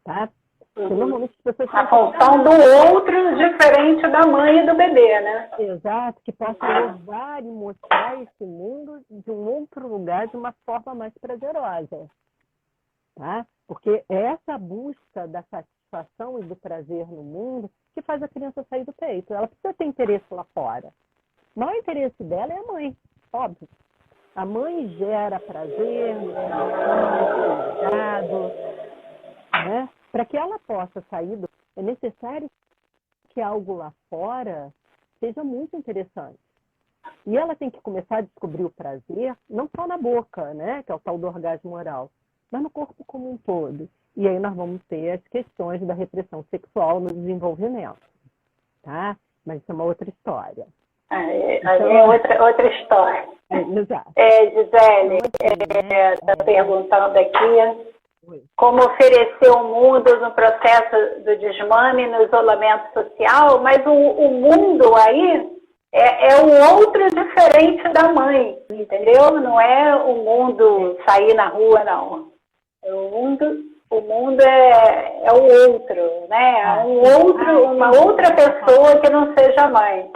tá? Porque normalmente as pessoas... A função do outro diferente da mãe e do bebê, né? Exato, que possa levar e mostrar esse mundo de um outro lugar de uma forma mais prazerosa, tá? Porque é essa busca da satisfação e do prazer no mundo que faz a criança sair do peito. Ela precisa ter interesse lá fora. O maior interesse dela é a mãe, óbvio. A mãe gera prazer, gera cuidado, né? Para que ela possa sair é necessário que algo lá fora seja muito interessante. E ela tem que começar a descobrir o prazer, não só na boca, né? Que é o tal do orgasmo oral, mas no corpo como um todo. E aí nós vamos ter as questões da repressão sexual no desenvolvimento, tá? Mas isso é uma outra história. Então, é outra história. Exato. Gisele, está perguntando aqui como oferecer o mundo no processo do desmame, no isolamento social, mas o mundo aí é um outro diferente da mãe, entendeu? Não é o mundo sair na rua, não. O mundo é o outro, né? Uma outra pessoa que não seja a mãe.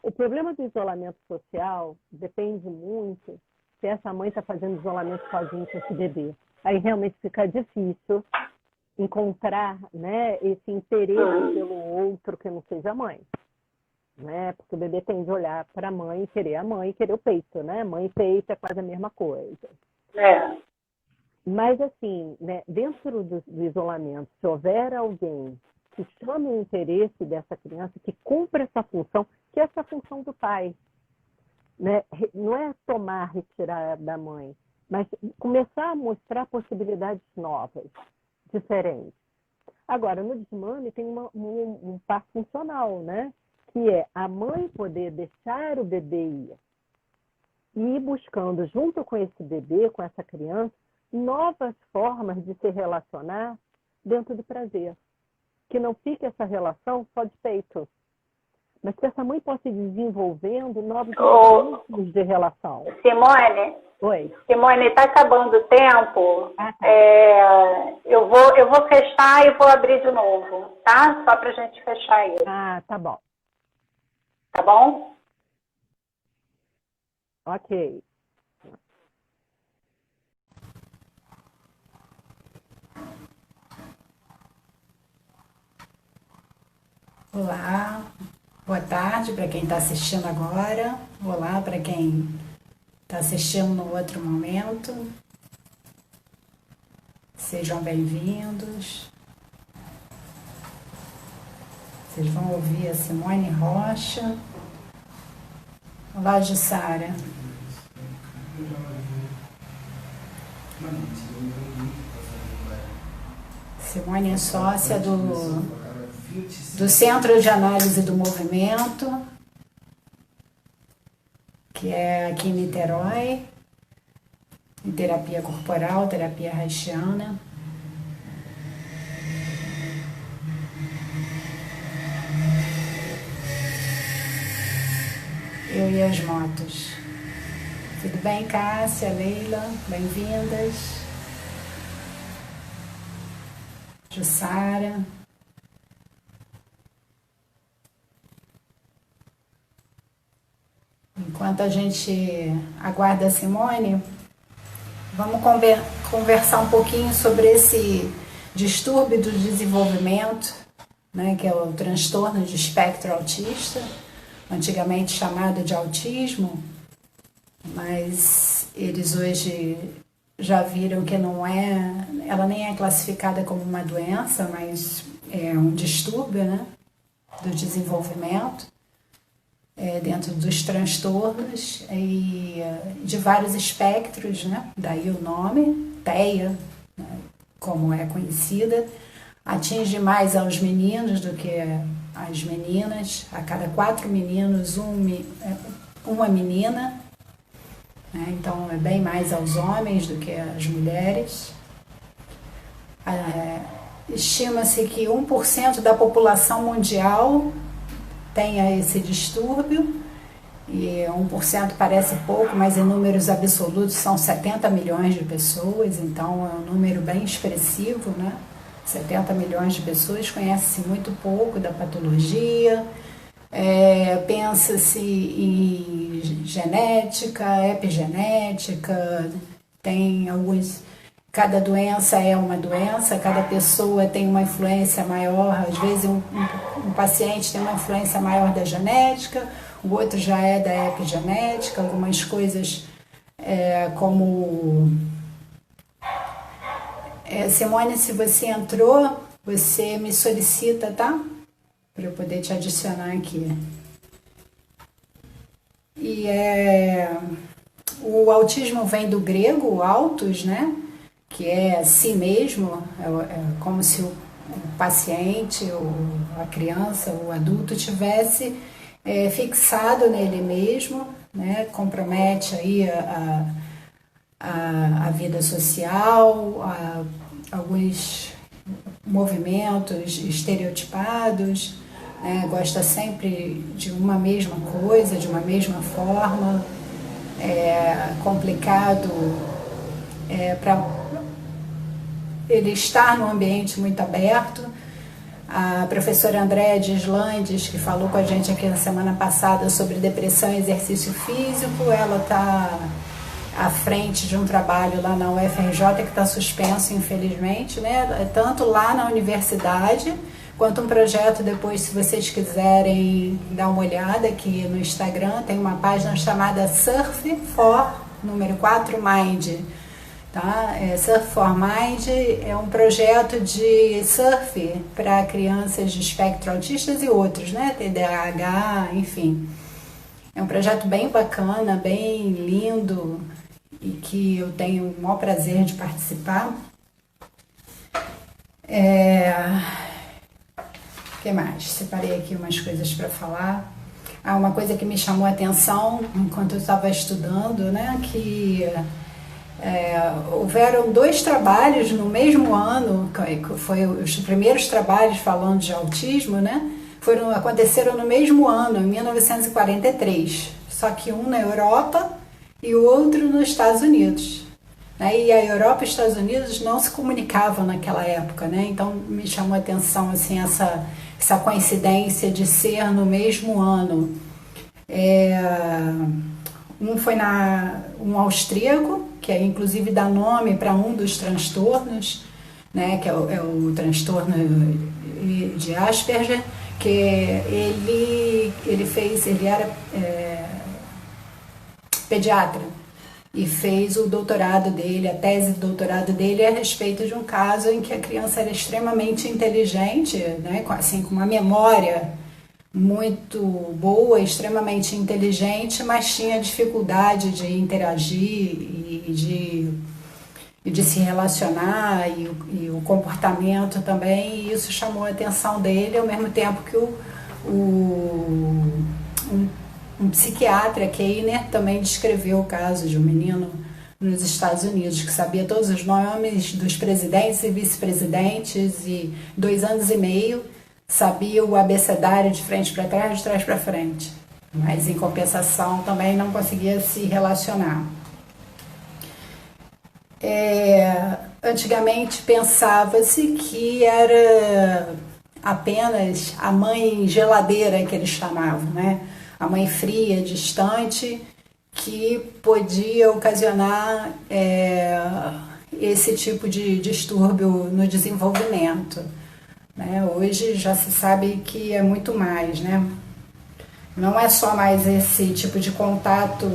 O problema do isolamento social depende muito se essa mãe está fazendo isolamento sozinha com esse bebê. Aí realmente fica difícil encontrar, né, esse interesse pelo outro que não seja a mãe. Né? Porque o bebê tende a olhar para a mãe e querer o peito, né? Mãe e peito é quase a mesma coisa. É. Mas assim, né, dentro do isolamento, se houver alguém que chame o interesse dessa criança, que cumpra essa função, que é essa função do pai, né? Não é tomar, retirar da mãe, mas começar a mostrar possibilidades novas, diferentes. Agora, no desmame tem um par funcional, né? Que é a mãe poder deixar o bebê ir e ir buscando, junto com esse bebê, com essa criança, novas formas de se relacionar dentro do prazer. Que não fique essa relação só de peito, mas que essa mãe possa ir desenvolvendo novos mecanismos de relação. Simone? Oi. Simone, está acabando o tempo. Ah, tá. Eu vou fechar e vou abrir de novo, tá? Só para a gente fechar isso. Ah, tá bom. Tá bom? Ok. Olá, boa tarde para quem está assistindo agora. Olá para quem está assistindo no outro momento. Sejam bem-vindos. Vocês vão ouvir a Simone Rocha. Olá, Jussara. Simone é sócia do Centro de Análise do Movimento, que é aqui em Niterói, em terapia corporal, terapia haitiana. Eu e as motos. Tudo bem, Cássia, Leila? Bem-vindas. Jussara. enquanto a gente aguarda a Simone, vamos conversar um pouquinho sobre esse distúrbio do desenvolvimento, né, que é o transtorno de espectro autista, antigamente chamado de autismo, mas eles hoje já viram que não é, ela nem é classificada como uma doença, mas é um distúrbio, né, do desenvolvimento, dentro dos transtornos e de vários espectros, né, daí o nome, TEA, né, como é conhecida, atinge mais aos meninos do que às meninas, a cada 4 meninos, uma menina, né, então é bem mais aos homens do que às mulheres. Estima-se que 1% da população mundial tenha esse distúrbio, e 1% parece pouco, mas em números absolutos são 70 milhões de pessoas, então é um número bem expressivo, né? 70 milhões de pessoas, conhece-se muito pouco da patologia, pensa-se em genética, epigenética, tem alguns... Cada doença é uma doença, cada pessoa tem uma influência maior, às vezes um paciente tem uma influência maior da genética, o outro já é da epigenética, algumas coisas como... Simone, se você entrou, você me solicita, tá? Para eu poder te adicionar aqui. E o autismo vem do grego, autos, né? Que é si mesmo, é como se o paciente, a criança, o adulto tivesse fixado nele mesmo, né? Compromete aí a vida social, alguns movimentos estereotipados, né? Gosta sempre de uma mesma coisa, de uma mesma forma, complicado para ele estar num ambiente muito aberto. A professora Andréa Deslandes, que falou com a gente aqui na semana passada sobre depressão e exercício físico, ela está à frente de um trabalho lá na UFRJ que está suspenso, infelizmente, né? Tanto lá na universidade, quanto um projeto depois, se vocês quiserem dar uma olhada aqui no Instagram, tem uma página chamada Surf for, número 4, Mind. Tá? Surf for Mind é um projeto de surf para crianças de espectro autistas e outros, né? TDAH, enfim. É um projeto bem bacana, bem lindo e que eu tenho o maior prazer de participar. O que mais? Separei aqui umas coisas para falar. Uma coisa que me chamou a atenção enquanto eu estava estudando, né? Que houveram 2 trabalhos no mesmo ano, que foi os primeiros trabalhos falando de autismo, né? Aconteceram no mesmo ano, em 1943, só que um na Europa e o outro nos Estados Unidos, né? E a Europa e os Estados Unidos não se comunicavam naquela época, né? Então me chamou a atenção assim, essa coincidência de ser no mesmo ano. Um foi um austríaco, que inclusive dá nome para um dos transtornos, né, que é o transtorno de Asperger, que ele era pediatra e fez o doutorado dele, a tese de doutorado dele a respeito de um caso em que a criança era extremamente inteligente, né, assim, com uma memória muito boa, extremamente inteligente, mas tinha dificuldade de interagir e de se relacionar e o comportamento também, e isso chamou a atenção dele, ao mesmo tempo que um psiquiatra, Keiner, também descreveu o caso de um menino nos Estados Unidos, que sabia todos os nomes dos presidentes e vice-presidentes, e 2 anos e meio sabia o abecedário de frente para trás, de trás para frente, mas em compensação também não conseguia se relacionar. Antigamente pensava-se que era apenas a mãe geladeira, que eles chamavam, né? A mãe fria, distante, que podia ocasionar esse tipo de distúrbio no desenvolvimento, né? Hoje já se sabe que é muito mais, né? Não é só mais esse tipo de contato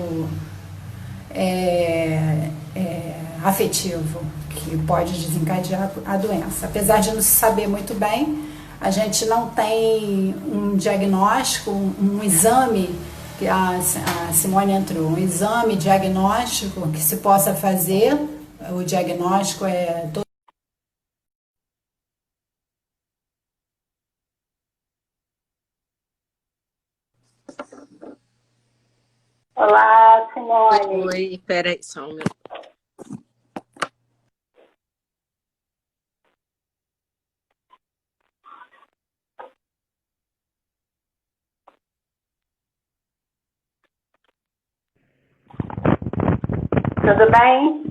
afetivo que pode desencadear a doença. Apesar de não se saber muito bem, a gente não tem um diagnóstico, um exame, que a Simone entrou, um exame diagnóstico que se possa fazer. O diagnóstico é todo. Olá, Simone. Oi, peraí, só um minuto. Tudo bem?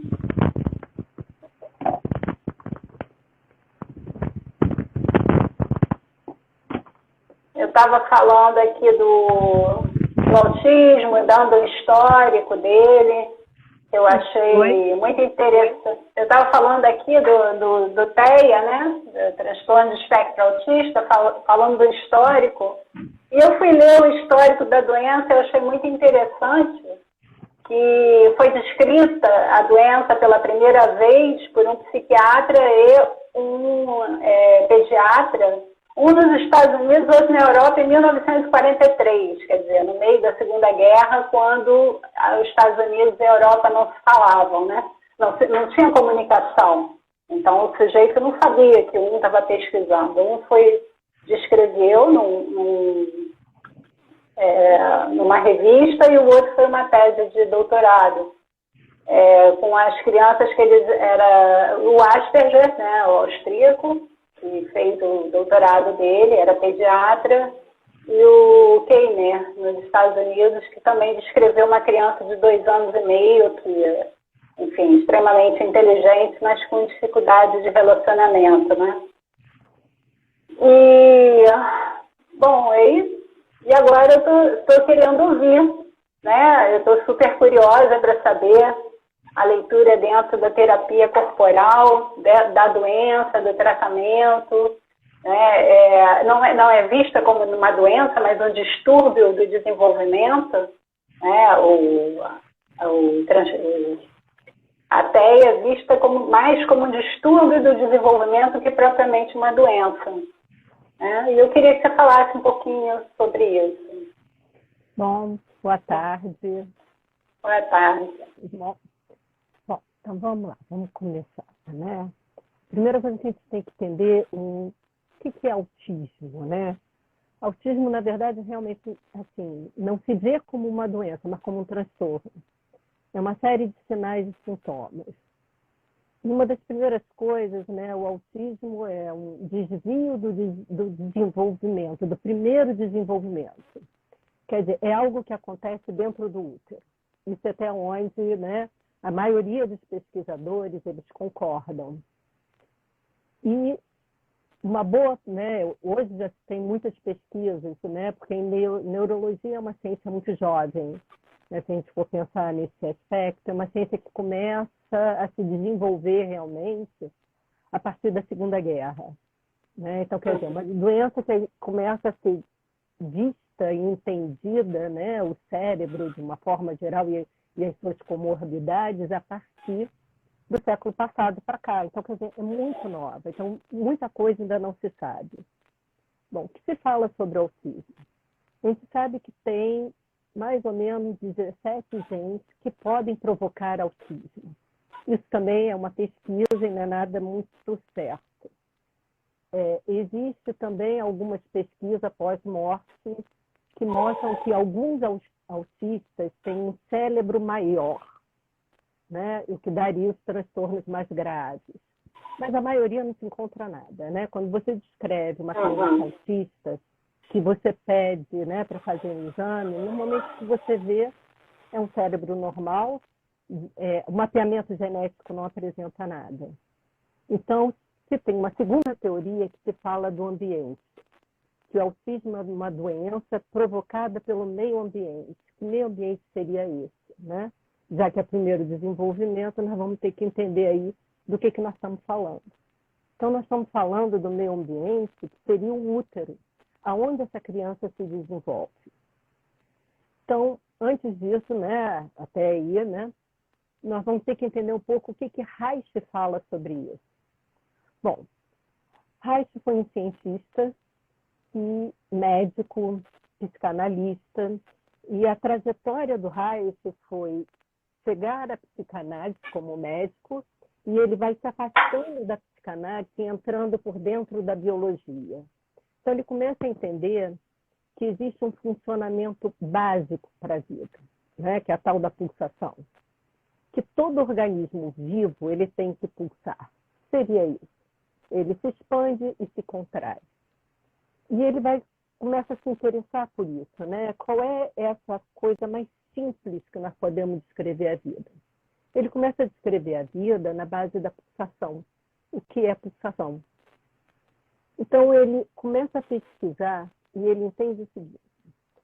Eu estava falando aqui do autismo, dando o histórico dele. Eu achei muito interessante. Eu estava falando aqui do TEA, né? Do transtorno de espectro autista, falando do histórico. E eu fui ler o histórico da doença, eu achei muito interessante que foi descrita a doença pela primeira vez por um psiquiatra e um pediatra, um nos Estados Unidos, outro na Europa, em 1943, quer dizer, no meio da Segunda Guerra, quando os Estados Unidos e a Europa não se falavam, né? Não tinha comunicação. Então, o sujeito não sabia que um estava pesquisando. Um descreveu numa revista e o outro foi uma tese de doutorado. Com as crianças que era o Asperger, né, o austríaco, que fez o doutorado dele, era pediatra, e o Keiner, nos Estados Unidos, que também descreveu uma criança de 2 anos e meio, que, enfim, extremamente inteligente, mas com dificuldade de relacionamento, né? E, bom, é isso. E agora eu estou querendo ouvir, né? Eu estou super curiosa para saber a leitura dentro da terapia corporal, da doença, do tratamento. Né? Não é vista como uma doença, mas um distúrbio do desenvolvimento. Né? A TEA é vista mais como um distúrbio do desenvolvimento que propriamente uma doença. Né? E eu queria que você falasse um pouquinho sobre isso. Bom, boa tarde. Boa tarde. Bom, então vamos lá, vamos começar, né? Primeira coisa que a gente tem que entender o que é autismo, né? Autismo, na verdade, realmente, assim, não se vê como uma doença, mas como um transtorno. É uma série de sinais e sintomas. Uma das primeiras coisas, né, o autismo é um desvio do desenvolvimento, do primeiro desenvolvimento. Quer dizer, é algo que acontece dentro do útero. Isso é até onde, né, a maioria dos pesquisadores, eles concordam. E uma boa, né, hoje já tem muitas pesquisas, né, porque neurologia é uma ciência muito jovem. Né, se a gente for pensar nesse aspecto, é uma ciência que começa a se desenvolver realmente a partir da Segunda Guerra. Né? Então, quer dizer, uma doença que começa a ser vista e entendida, né, o cérebro de uma forma geral e as suas comorbidades a partir do século passado para cá. Então, quer dizer, é muito nova. Então, muita coisa ainda não se sabe. Bom, o que se fala sobre o autismo? A gente sabe que tem mais ou menos 17 genes que podem provocar autismo. Isso também é uma pesquisa e não é nada muito certo. Existe também algumas pesquisas pós-morte que mostram que alguns autistas têm um cérebro maior, né? O que daria os transtornos mais graves. Mas a maioria não se encontra nada. Né? Quando você descreve uma criança autista, que você pede, né, para fazer um exame, normalmente o que você vê é um cérebro normal, o mapeamento genético não apresenta nada. Então, se tem uma segunda teoria que se fala do ambiente, que o autismo é uma doença provocada pelo meio ambiente, que meio ambiente seria esse, né? Já que é primeiro desenvolvimento, nós vamos ter que entender aí do que nós estamos falando. Então, nós estamos falando do meio ambiente, que seria o útero, aonde essa criança se desenvolve. Então, antes disso, né, até aí, né, nós vamos ter que entender um pouco o que Reich fala sobre isso. Bom, Reich foi um cientista e médico, psicanalista, e a trajetória do Reich foi chegar à psicanálise como médico, e ele vai se afastando da psicanálise e entrando por dentro da biologia. Então, ele começa a entender que existe um funcionamento básico para a vida, né? Que é a tal da pulsação. Que todo organismo vivo ele tem que pulsar. Seria isso. Ele se expande e se contrai. E ele começa a se interessar por isso, né? Qual é essa coisa mais simples que nós podemos descrever a vida? Ele começa a descrever a vida na base da pulsação. O que é pulsação? Então, ele começa a pesquisar e ele entende o seguinte,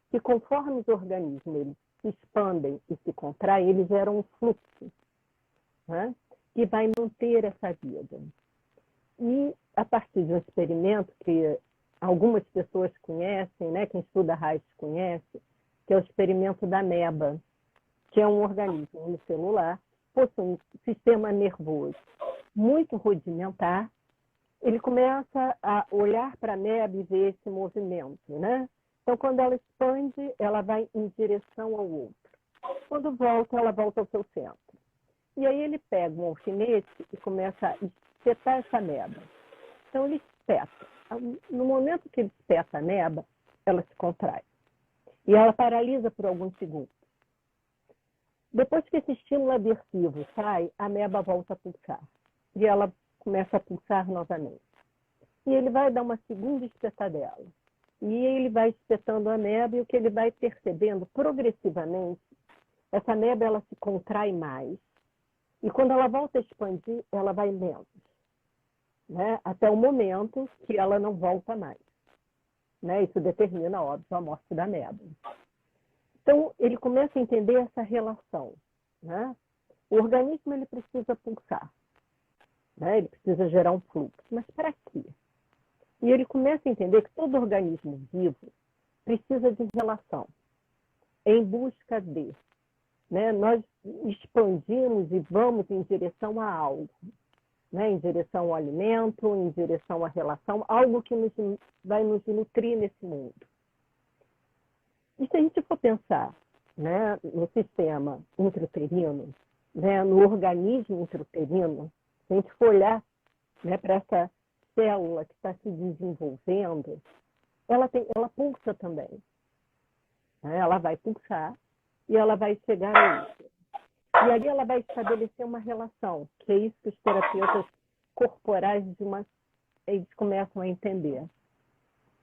que conforme os organismos eles se expandem e se contraem, eles geram um fluxo, né, que vai manter essa vida. E, a partir de um experimento que algumas pessoas conhecem, né, quem estuda Reich conhece, que é o experimento da ameba, que é um organismo unicelular, possui um sistema nervoso muito rudimentar. Ele começa a olhar para a ameba e ver esse movimento, né? Então, quando ela expande, ela vai em direção ao outro. Quando volta, ela volta ao seu centro. E aí ele pega um alfinete e começa a espetar essa ameba. Então, ele espeta. No momento que ele espeta a ameba, ela se contrai. E ela paralisa por alguns segundos. Depois que esse estímulo aversivo sai, a ameba volta a pulsar. E ela começa a pulsar novamente. E ele vai dar uma segunda espetadela. E ele vai espetando a ameba e o que ele vai percebendo progressivamente, essa ameba ela se contrai mais. E quando ela volta a expandir, ela vai menos. Né? Até o momento que ela não volta mais. Né? Isso determina, óbvio, a morte da ameba. Então, ele começa a entender essa relação. Né? O organismo ele precisa pulsar. Né? Ele precisa gerar um fluxo. Mas para quê? E ele começa a entender que todo organismo vivo precisa de relação, em busca de. Né? Nós expandimos e vamos em direção a algo, né? Em direção ao alimento, em direção à relação, algo que vai nos nutrir nesse mundo. E se a gente for pensar, né, no sistema intrauterino, né, no organismo intrauterino, se a gente for olhar, né, para essa célula que está se desenvolvendo, ela pulsa também. Né? Ela vai pulsar e ela vai chegar a isso. E ali ela vai estabelecer uma relação, que é isso que os terapeutas corporais eles começam a entender.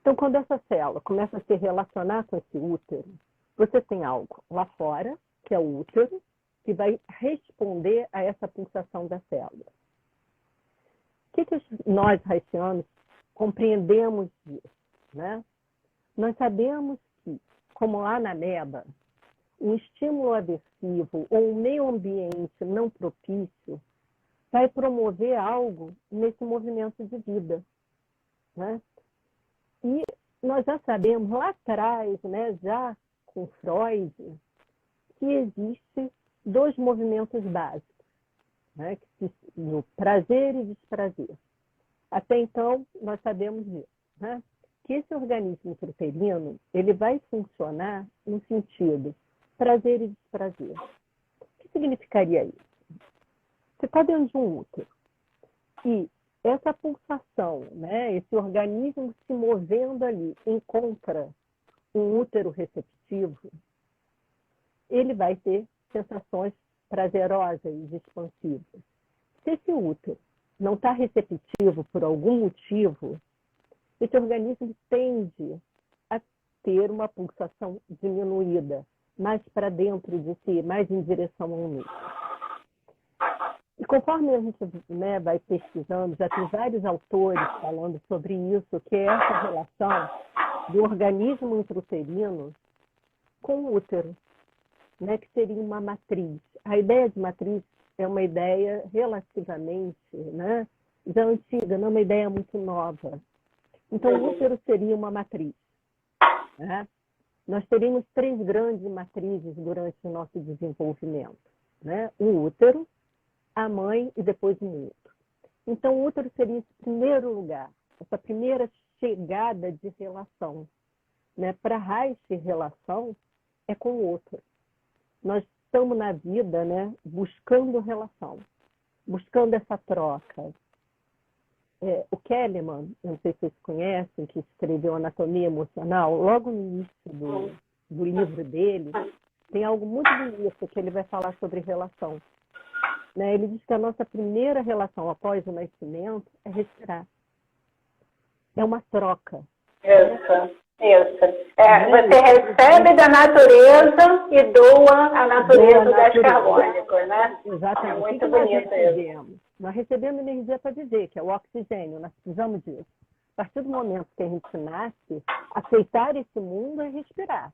Então, quando essa célula começa a se relacionar com esse útero, você tem algo lá fora, que é o útero, que vai responder a essa pulsação da célula. O que nós, reichianos, compreendemos disso? Né? Nós sabemos que, como lá na ameba, um estímulo aversivo ou um meio ambiente não propício vai promover algo nesse movimento de vida. Né? E nós já sabemos lá atrás, né, já com Freud, que existem dois movimentos básicos, né, no prazer e desprazer. Até então, nós sabemos disso, né, que esse organismo intrauterino ele vai funcionar no sentido prazer e desprazer. O que significaria isso? Você está dentro de um útero e essa pulsação, né, esse organismo se movendo ali, encontra um útero receptivo, ele vai ter sensações prazerosas e expansivas. Se esse útero não está receptivo por algum motivo, esse organismo tende a ter uma pulsação diminuída, mais para dentro de si, mais em direção ao núcleo. E conforme a gente, né, vai pesquisando, já tem vários autores falando sobre isso, que é essa relação do organismo intrauterino com o útero. né, que seria uma matriz. A ideia de matriz é uma ideia relativamente, né, já antiga, não é uma ideia muito nova. Então, o útero seria uma matriz. Né? Nós teríamos 3 grandes matrizes durante o nosso desenvolvimento. Né? O útero, a mãe e depois o mundo. Então, o útero seria esse primeiro lugar, essa primeira chegada de relação. Né? Para Reich, relação é com o outro. Nós estamos na vida, né, buscando relação, buscando essa troca. O Kahneman, não sei se vocês conhecem, que escreveu Anatomia Emocional, logo no início do livro dele, tem algo muito bonito que ele vai falar sobre relação. Né? Ele diz que a nossa primeira relação após o nascimento é respirar. É uma troca. Isso. Você recebe da natureza e doa a natureza do gás carbônico, né? Exatamente. É muito bonito isso. Nós recebemos energia para viver, que é o oxigênio, nós precisamos disso. A partir do momento que a gente nasce, aceitar esse mundo é respirar.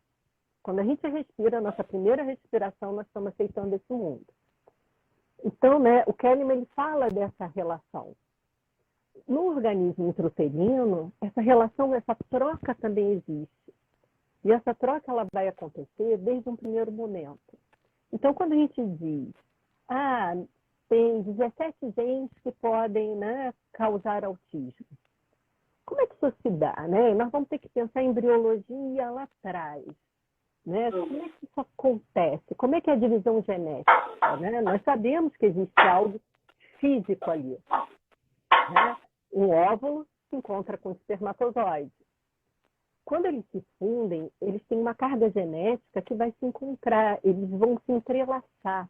Quando a gente respira, a nossa primeira respiração, nós estamos aceitando esse mundo. Então, né, o Kahneman ele fala dessa relação. No organismo intrauterino, essa relação, essa troca também existe. E essa troca ela vai acontecer desde um primeiro momento. Então, quando a gente diz, tem 17 genes que podem, né, causar autismo. Como é que isso se dá? Né? Nós vamos ter que pensar em embriologia lá atrás. Né? Como é que isso acontece? Como é que é a divisão genética? Né? Nós sabemos que existe algo físico ali. Né? Um óvulo se encontra com o espermatozoide. Quando eles se fundem, eles têm uma carga genética que vai se encontrar, eles vão se entrelaçar.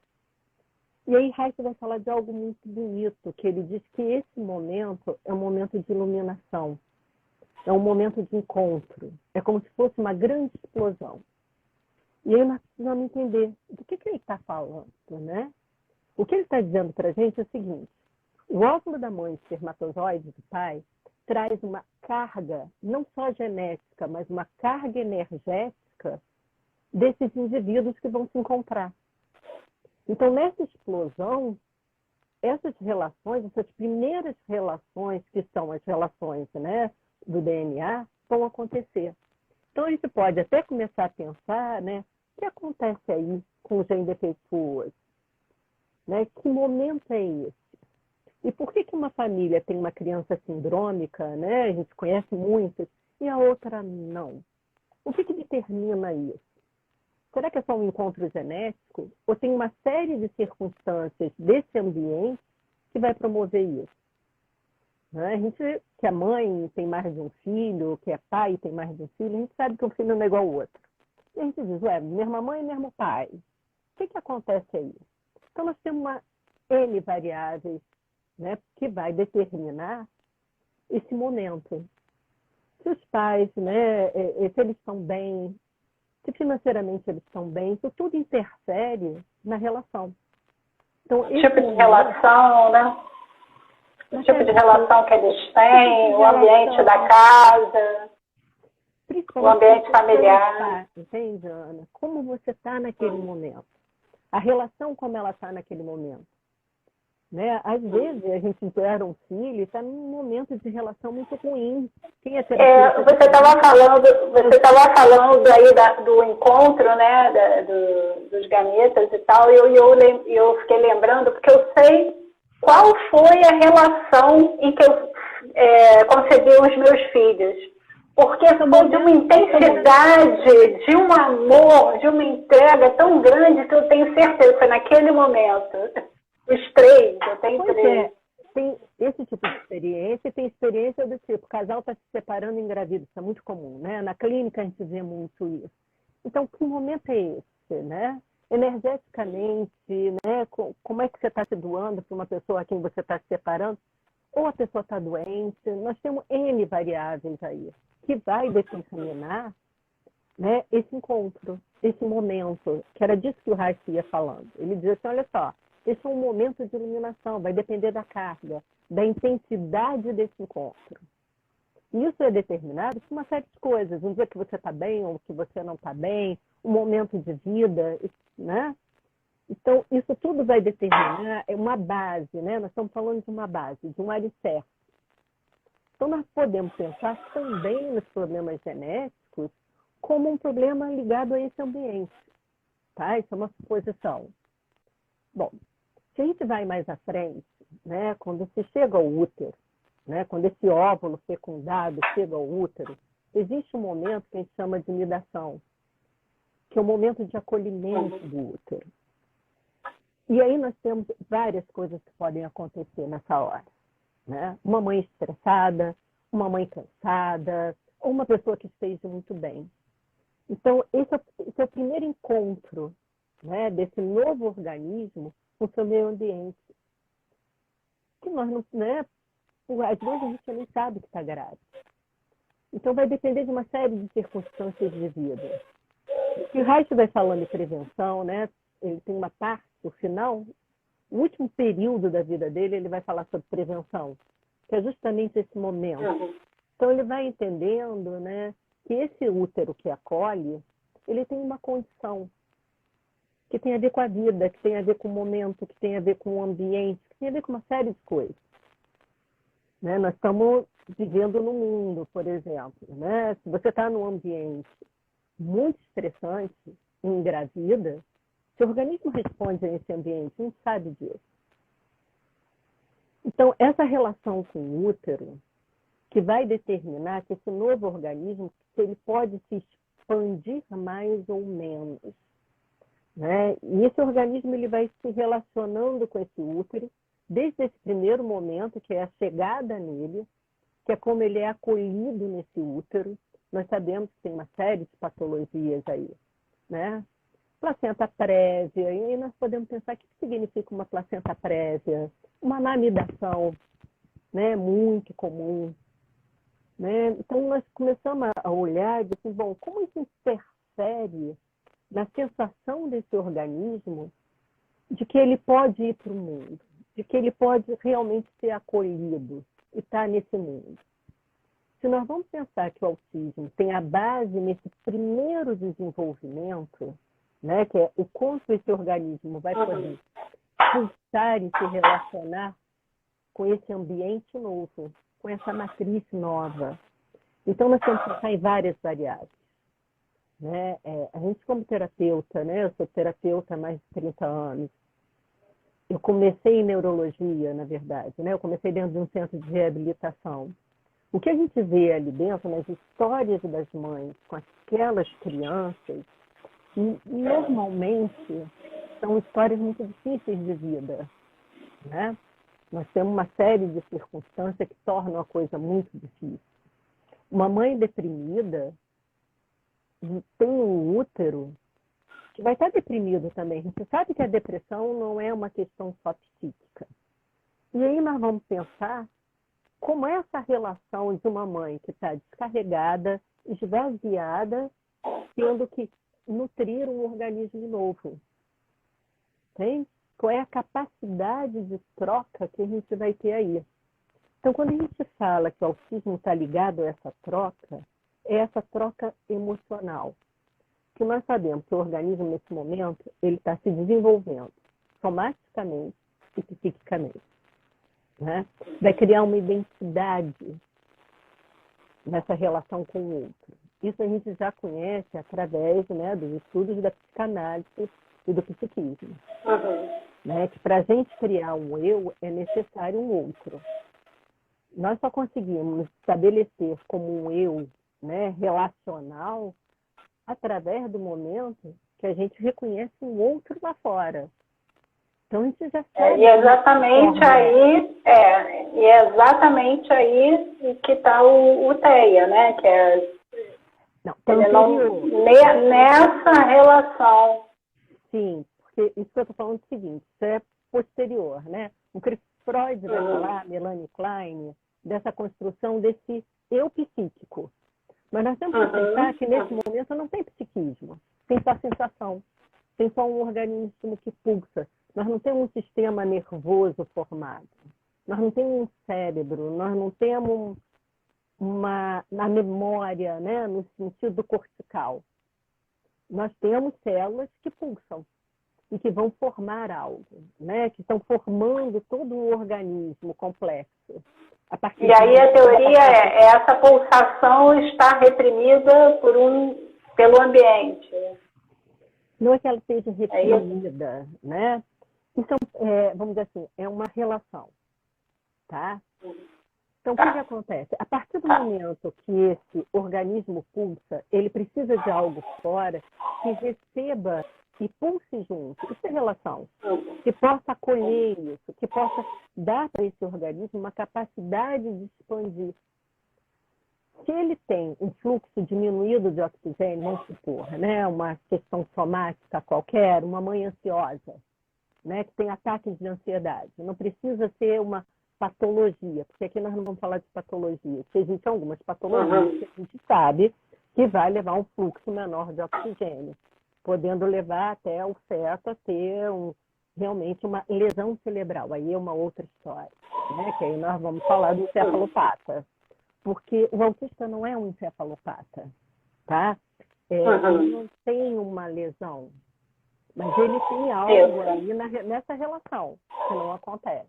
E aí Reich vai falar de algo muito bonito, que ele diz que esse momento é um momento de iluminação, é um momento de encontro, é como se fosse uma grande explosão. E aí nós precisamos entender do que ele está falando, né? O que ele está dizendo para a gente é o seguinte, o óvulo da mãe, espermatozoide do pai, traz uma carga, não só genética, mas uma carga energética desses indivíduos que vão se encontrar. Então, nessa explosão, essas relações, essas primeiras relações, que são as relações, né, do DNA, vão acontecer. Então, a gente pode até começar a pensar, né, o que acontece aí com o gene defeituoso? Né? Que momento é esse? E por que uma família tem uma criança sindrômica, né, a gente conhece muitas, e a outra não? O que determina isso? Será que é só um encontro genético? Ou tem uma série de circunstâncias desse ambiente que vai promover isso? Né? A gente, que a mãe tem mais de um filho, que é pai e tem mais de um filho, a gente sabe que um filho não é igual ao outro. E a gente diz, mesma mãe, mesmo pai. O que acontece aí? Então, nós temos uma N variáveis, né, que vai determinar esse momento. Se os pais, né, se eles estão bem, se financeiramente eles estão bem, isso tudo interfere na relação. Então, o tipo de relação, né? O tipo de relação que eles têm, o ambiente da casa, o ambiente familiar. Entende, Ana? Como você está naquele momento? A relação como ela está naquele momento. Né? Às vezes a gente gera um filho e está num momento de relação muito ruim. Quem é você estava falando aí do encontro, né, dos gametas e tal, e eu fiquei lembrando, porque eu sei qual foi a relação em que eu concebi os meus filhos. Porque foi de uma intensidade, de um amor, de uma entrega tão grande que eu tenho certeza que foi naquele momento. Os 3, eu tenho 3. Tem esse tipo de experiência, e tem experiência do tipo, o casal está se separando e engravida, isso é muito comum, né? Na clínica a gente vê muito isso. Então, que momento é esse, né? Energeticamente, né? Como é que você está se doando para uma pessoa a quem você está se separando? Ou a pessoa está doente? Nós temos N variáveis aí, que vai determinar, né, esse encontro, esse momento, que era disso que o Reich ia falando. Ele diz assim, olha só, esse é um momento de iluminação, vai depender da carga, da intensidade desse encontro. E isso é determinado por uma série de coisas. Um dia que você está bem ou que você não está bem, um momento de vida. né? Então, isso tudo vai determinar uma base, né? Nós estamos falando de uma base, de um alicerce. Então, nós podemos pensar também nos problemas genéticos como um problema ligado a esse ambiente, tá? Isso é uma suposição. Bom, se a gente vai mais à frente, né? Quando se chega ao útero, né? Quando esse óvulo fecundado chega ao útero, existe um momento que a gente chama de nidação, que é o momento de acolhimento do útero. E aí nós temos várias coisas que podem acontecer nessa hora, né? Uma mãe estressada, uma mãe cansada, ou uma pessoa que esteja muito bem. Então, esse é o primeiro encontro, né, desse novo organismo com o seu meio ambiente. Que nós não, né, às vezes a gente nem sabe que está grávida. Então, vai depender de uma série de circunstâncias de vida. E o Reich vai falando de prevenção, né? Ele tem uma parte, o final, o último período da vida dele, ele vai falar sobre prevenção, que é justamente esse momento. Então, ele vai entendendo, né, que esse útero que acolhe, ele tem uma condição que tem a ver com a vida, que tem a ver com o momento, que tem a ver com o ambiente, que tem a ver com uma série de coisas. Né? Nós estamos vivendo no mundo, por exemplo. Né? Se você está num ambiente muito estressante, engravida, seu organismo responde a esse ambiente, a gente sabe disso. Então, essa relação com o útero, que vai determinar que esse novo organismo, se ele pode se expandir mais ou menos. Né? E esse organismo ele vai se relacionando com esse útero, desde esse primeiro momento, que é a chegada nele, que é como ele é acolhido nesse útero. Nós sabemos que tem uma série de patologias aí, né? Placenta prévia, e aí nós podemos pensar o que significa uma placenta prévia, uma amidação, né? Muito comum. Né? Então, nós começamos a olhar e dizer, bom, como isso interfere na sensação desse organismo de que ele pode ir para o mundo, de que ele pode realmente ser acolhido e estar nesse mundo. Se nós vamos pensar que o autismo tem a base nesse primeiro desenvolvimento, né, que é o quanto esse organismo vai poder pulsar e se relacionar com esse ambiente novo, com essa matriz nova. Então, nós temos que pensar em várias variáveis. Né? A gente, como terapeuta, né? Eu sou terapeuta há mais de 30 anos. Eu comecei em neurologia, na verdade. Né? Eu comecei dentro de um centro de reabilitação. O que a gente vê ali dentro, nas histórias das mães com aquelas crianças, normalmente são histórias muito difíceis de vida. Né? Nós temos uma série de circunstâncias que tornam a coisa muito difícil. Uma mãe deprimida tem um útero que vai estar deprimido também. A gente sabe que a depressão não é uma questão só psíquica. E aí nós vamos pensar como é essa relação de uma mãe que está descarregada, esvaziada, tendo que nutrir um organismo novo. Tem? Qual é a capacidade de troca que a gente vai ter aí? Então, quando a gente fala que o autismo está ligado a essa troca, é essa troca emocional. Que nós sabemos que o organismo, nesse momento, ele está se desenvolvendo somaticamente e psiquicamente. Né? Vai criar uma identidade nessa relação com o outro. Isso a gente já conhece através, né, dos estudos da psicanálise e do psiquismo. Né? Que para a gente criar um eu, é necessário um outro. Nós só conseguimos estabelecer como um eu, né, relacional através do momento que a gente reconhece um outro lá fora. Então a gente já sabe. E é exatamente aí que está o TEA, né? Que é nessa relação. Sim, porque isso que eu estou falando é o seguinte, isso é posterior, né? O que Freud vai falar, Melanie Klein, dessa construção desse eu psíquico. Mas nós temos que pensar que nesse momento não tem psiquismo, tem só sensação, tem só um organismo que pulsa. Nós não temos um sistema nervoso formado, nós não temos um cérebro, nós não temos uma memória, né, no sentido cortical. Nós temos células que pulsam, e que vão formar algo, né? Que estão formando todo um organismo complexo. E aí a teoria é essa pulsação está reprimida pelo ambiente. Não é que ela seja reprimida, né? Então, vamos dizer assim, é uma relação, tá? Então, o que acontece? A partir do momento que esse organismo pulsa, ele precisa de algo fora que receba e pulse junto. Isso é relação. Que possa acolher isso, que possa dar para esse organismo uma capacidade de expandir. Se ele tem um fluxo diminuído de oxigênio, vamos supor, né, uma questão somática qualquer, uma mãe ansiosa, né, que tem ataques de ansiedade, não precisa ser uma patologia, porque aqui nós não vamos falar de patologia, porque existem algumas patologias que a gente sabe que vai levar um fluxo menor de oxigênio, podendo levar até o feto a ter realmente uma lesão cerebral. Aí é uma outra história, né, que aí nós vamos falar do encefalopata. Porque o autista não é um encefalopata, tá? Ele não tem uma lesão, mas ele tem algo aí nessa relação que não acontece.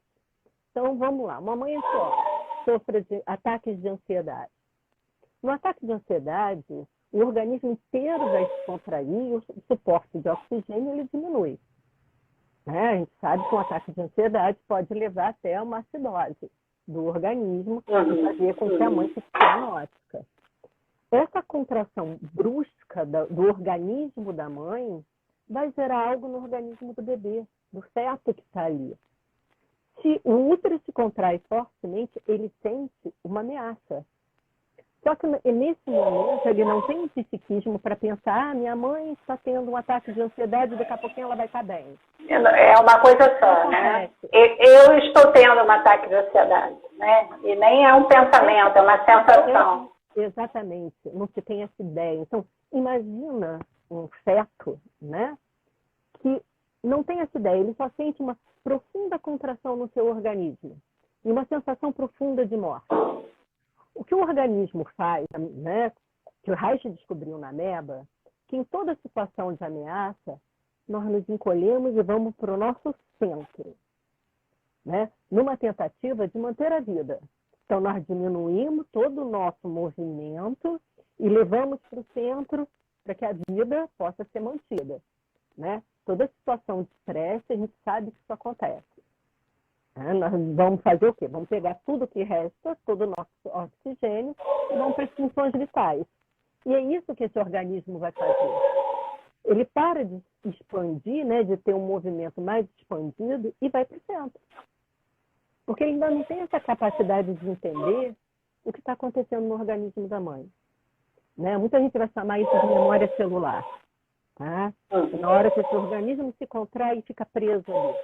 Então, vamos lá. Uma mãe ansiosa sofre de ataques de ansiedade. No ataque de ansiedade, o organismo inteiro vai se contrair e o suporte de oxigênio ele diminui. Né? A gente sabe que um ataque de ansiedade pode levar até uma acidose do organismo e fazer com que a mãe fique cianótica. Essa contração brusca do organismo da mãe vai gerar algo no organismo do bebê, do feto que está ali. Se o útero se contrai fortemente, ele sente uma ameaça. Só que nesse momento ele não tem um psiquismo para pensar, minha mãe está tendo um ataque de ansiedade, daqui a pouquinho ela vai estar bem. É uma coisa só, né? Eu estou tendo um ataque de ansiedade, né? E nem é um pensamento, é uma sensação. Exatamente, não se tem essa ideia. Então, imagina um feto, né? Que não tem essa ideia, ele só sente uma profunda contração no seu organismo e uma sensação profunda de morte. O que o organismo faz, né, que o Reich descobriu na ameba, que em toda situação de ameaça, nós nos encolhemos e vamos para o nosso centro, né, numa tentativa de manter a vida. Então, nós diminuímos todo o nosso movimento e levamos para o centro para que a vida possa ser mantida. Né? Toda situação de estresse, a gente sabe que isso acontece. Nós vamos fazer o quê? Vamos pegar tudo que resta, todo o nosso oxigênio, e vamos para as funções vitais. E é isso que esse organismo vai fazer. Ele para de expandir, né, de ter um movimento mais expandido e vai para o centro. Porque ele ainda não tem essa capacidade de entender o que está acontecendo no organismo da mãe. Né? Muita gente vai chamar isso de memória celular. Tá? Na hora que esse organismo se contrai e fica preso ali.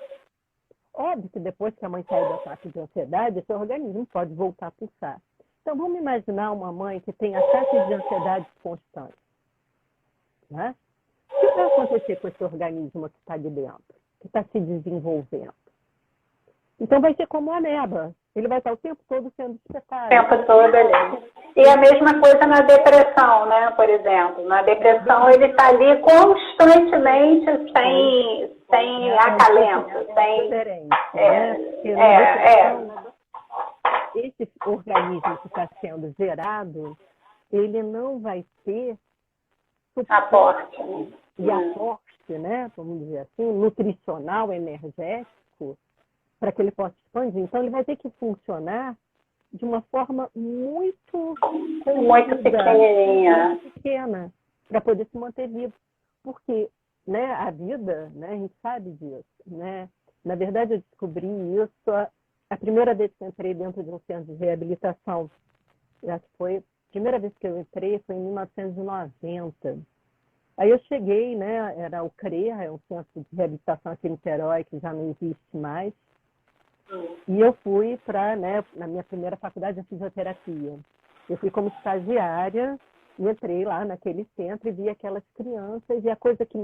Óbvio que depois que a mãe sai do ataque de ansiedade, esse organismo pode voltar a pulsar. Então, vamos imaginar uma mãe que tem ataques de ansiedade constantes. Né? O que vai acontecer com esse organismo que está ali dentro, que está se desenvolvendo? Então, vai ser como a ameba. Ele vai estar o tempo todo sendo espetado. O tempo todo ali. E a mesma coisa na depressão, né? Por exemplo. Na depressão, ele está ali constantemente sem acalento. Esse organismo que está sendo gerado, ele não vai ter aporte. E aporte, né? Vamos dizer assim, nutricional, energético, para que ele possa expandir. Então, ele vai ter que funcionar de uma forma muito pequenininha, muito pequena, para poder se manter vivo. Porque, né, a vida, né, a gente sabe disso. Né? Na verdade, eu descobri isso a primeira vez que eu entrei dentro de um centro de reabilitação. Acho que foi a primeira vez que eu entrei foi em 1990. Aí eu cheguei, né, era o CREA, é um centro de reabilitação aqui em Niterói, que já não existe mais. E eu fui para, né, na minha primeira faculdade de fisioterapia. Eu fui como estagiária e entrei lá naquele centro e vi aquelas crianças e a coisa que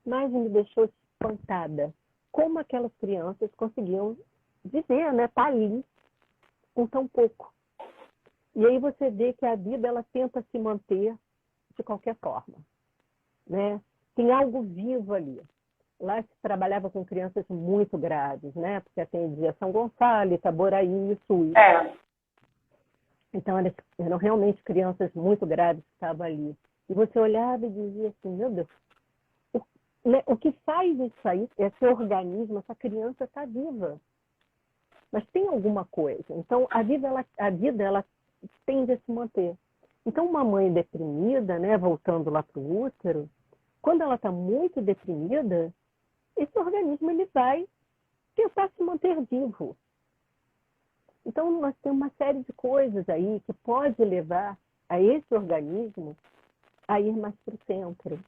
mais me deixou espantada, como aquelas crianças conseguiam viver, né, tá ali com tão pouco. E aí você vê que a vida ela tenta se manter de qualquer forma, né? Tem algo vivo ali. lá se trabalhava com crianças muito graves, né? Porque atendia São Gonçalo, Itaboraí e SUS. Então, eram realmente crianças muito graves que estavam ali. E você olhava e dizia assim, meu Deus, o que faz isso aí, esse organismo, essa criança está viva. Mas tem alguma coisa. Então, a vida ela tende a se manter. Então, uma mãe deprimida, né, voltando lá para o útero, quando ela está muito deprimida, esse organismo ele vai tentar se manter vivo. Então, nós temos uma série de coisas aí que pode levar a esse organismo a ir mais para o centro,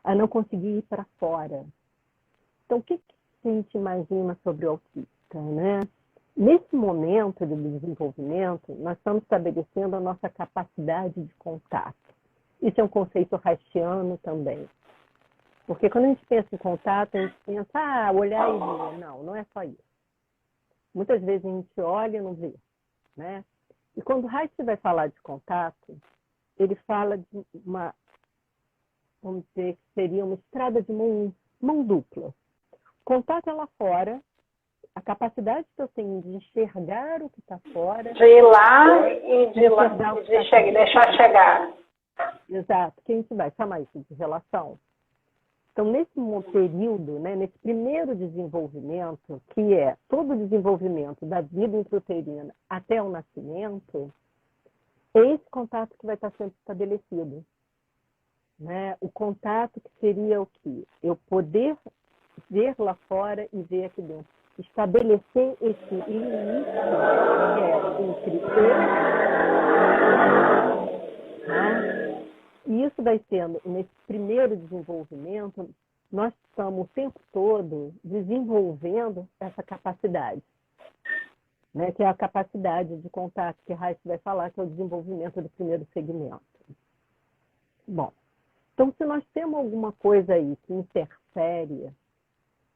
a não conseguir ir para fora. Então, o que a gente imagina sobre o autista, né? Nesse momento de desenvolvimento, nós estamos estabelecendo a nossa capacidade de contato. Isso é um conceito reichiano também. Porque quando a gente pensa em contato, a gente pensa, olhar e ver. Não, não é só isso. Muitas vezes a gente olha e não vê, né? E quando o Reich vai falar de contato, ele fala de uma, vamos dizer, que seria uma estrada de mão dupla. Contato é lá fora, a capacidade que eu tenho de enxergar o que está fora. De ir lá e de deixar chegar. Exato, que a gente vai chamar isso de relação. Então, nesse período, né, nesse primeiro desenvolvimento, que é todo o desenvolvimento da vida intrauterina até o nascimento, é esse contato que vai estar sendo estabelecido. Né? O contato que seria o quê? Eu poder ver lá fora e ver aqui dentro. Estabelecer esse limite que é entre eu, né? E isso vai sendo, nesse primeiro desenvolvimento, nós estamos o tempo todo desenvolvendo essa capacidade, né? Que é a capacidade de contato que Reich vai falar, que é o desenvolvimento do primeiro segmento. Bom, então se nós temos alguma coisa aí que interfere,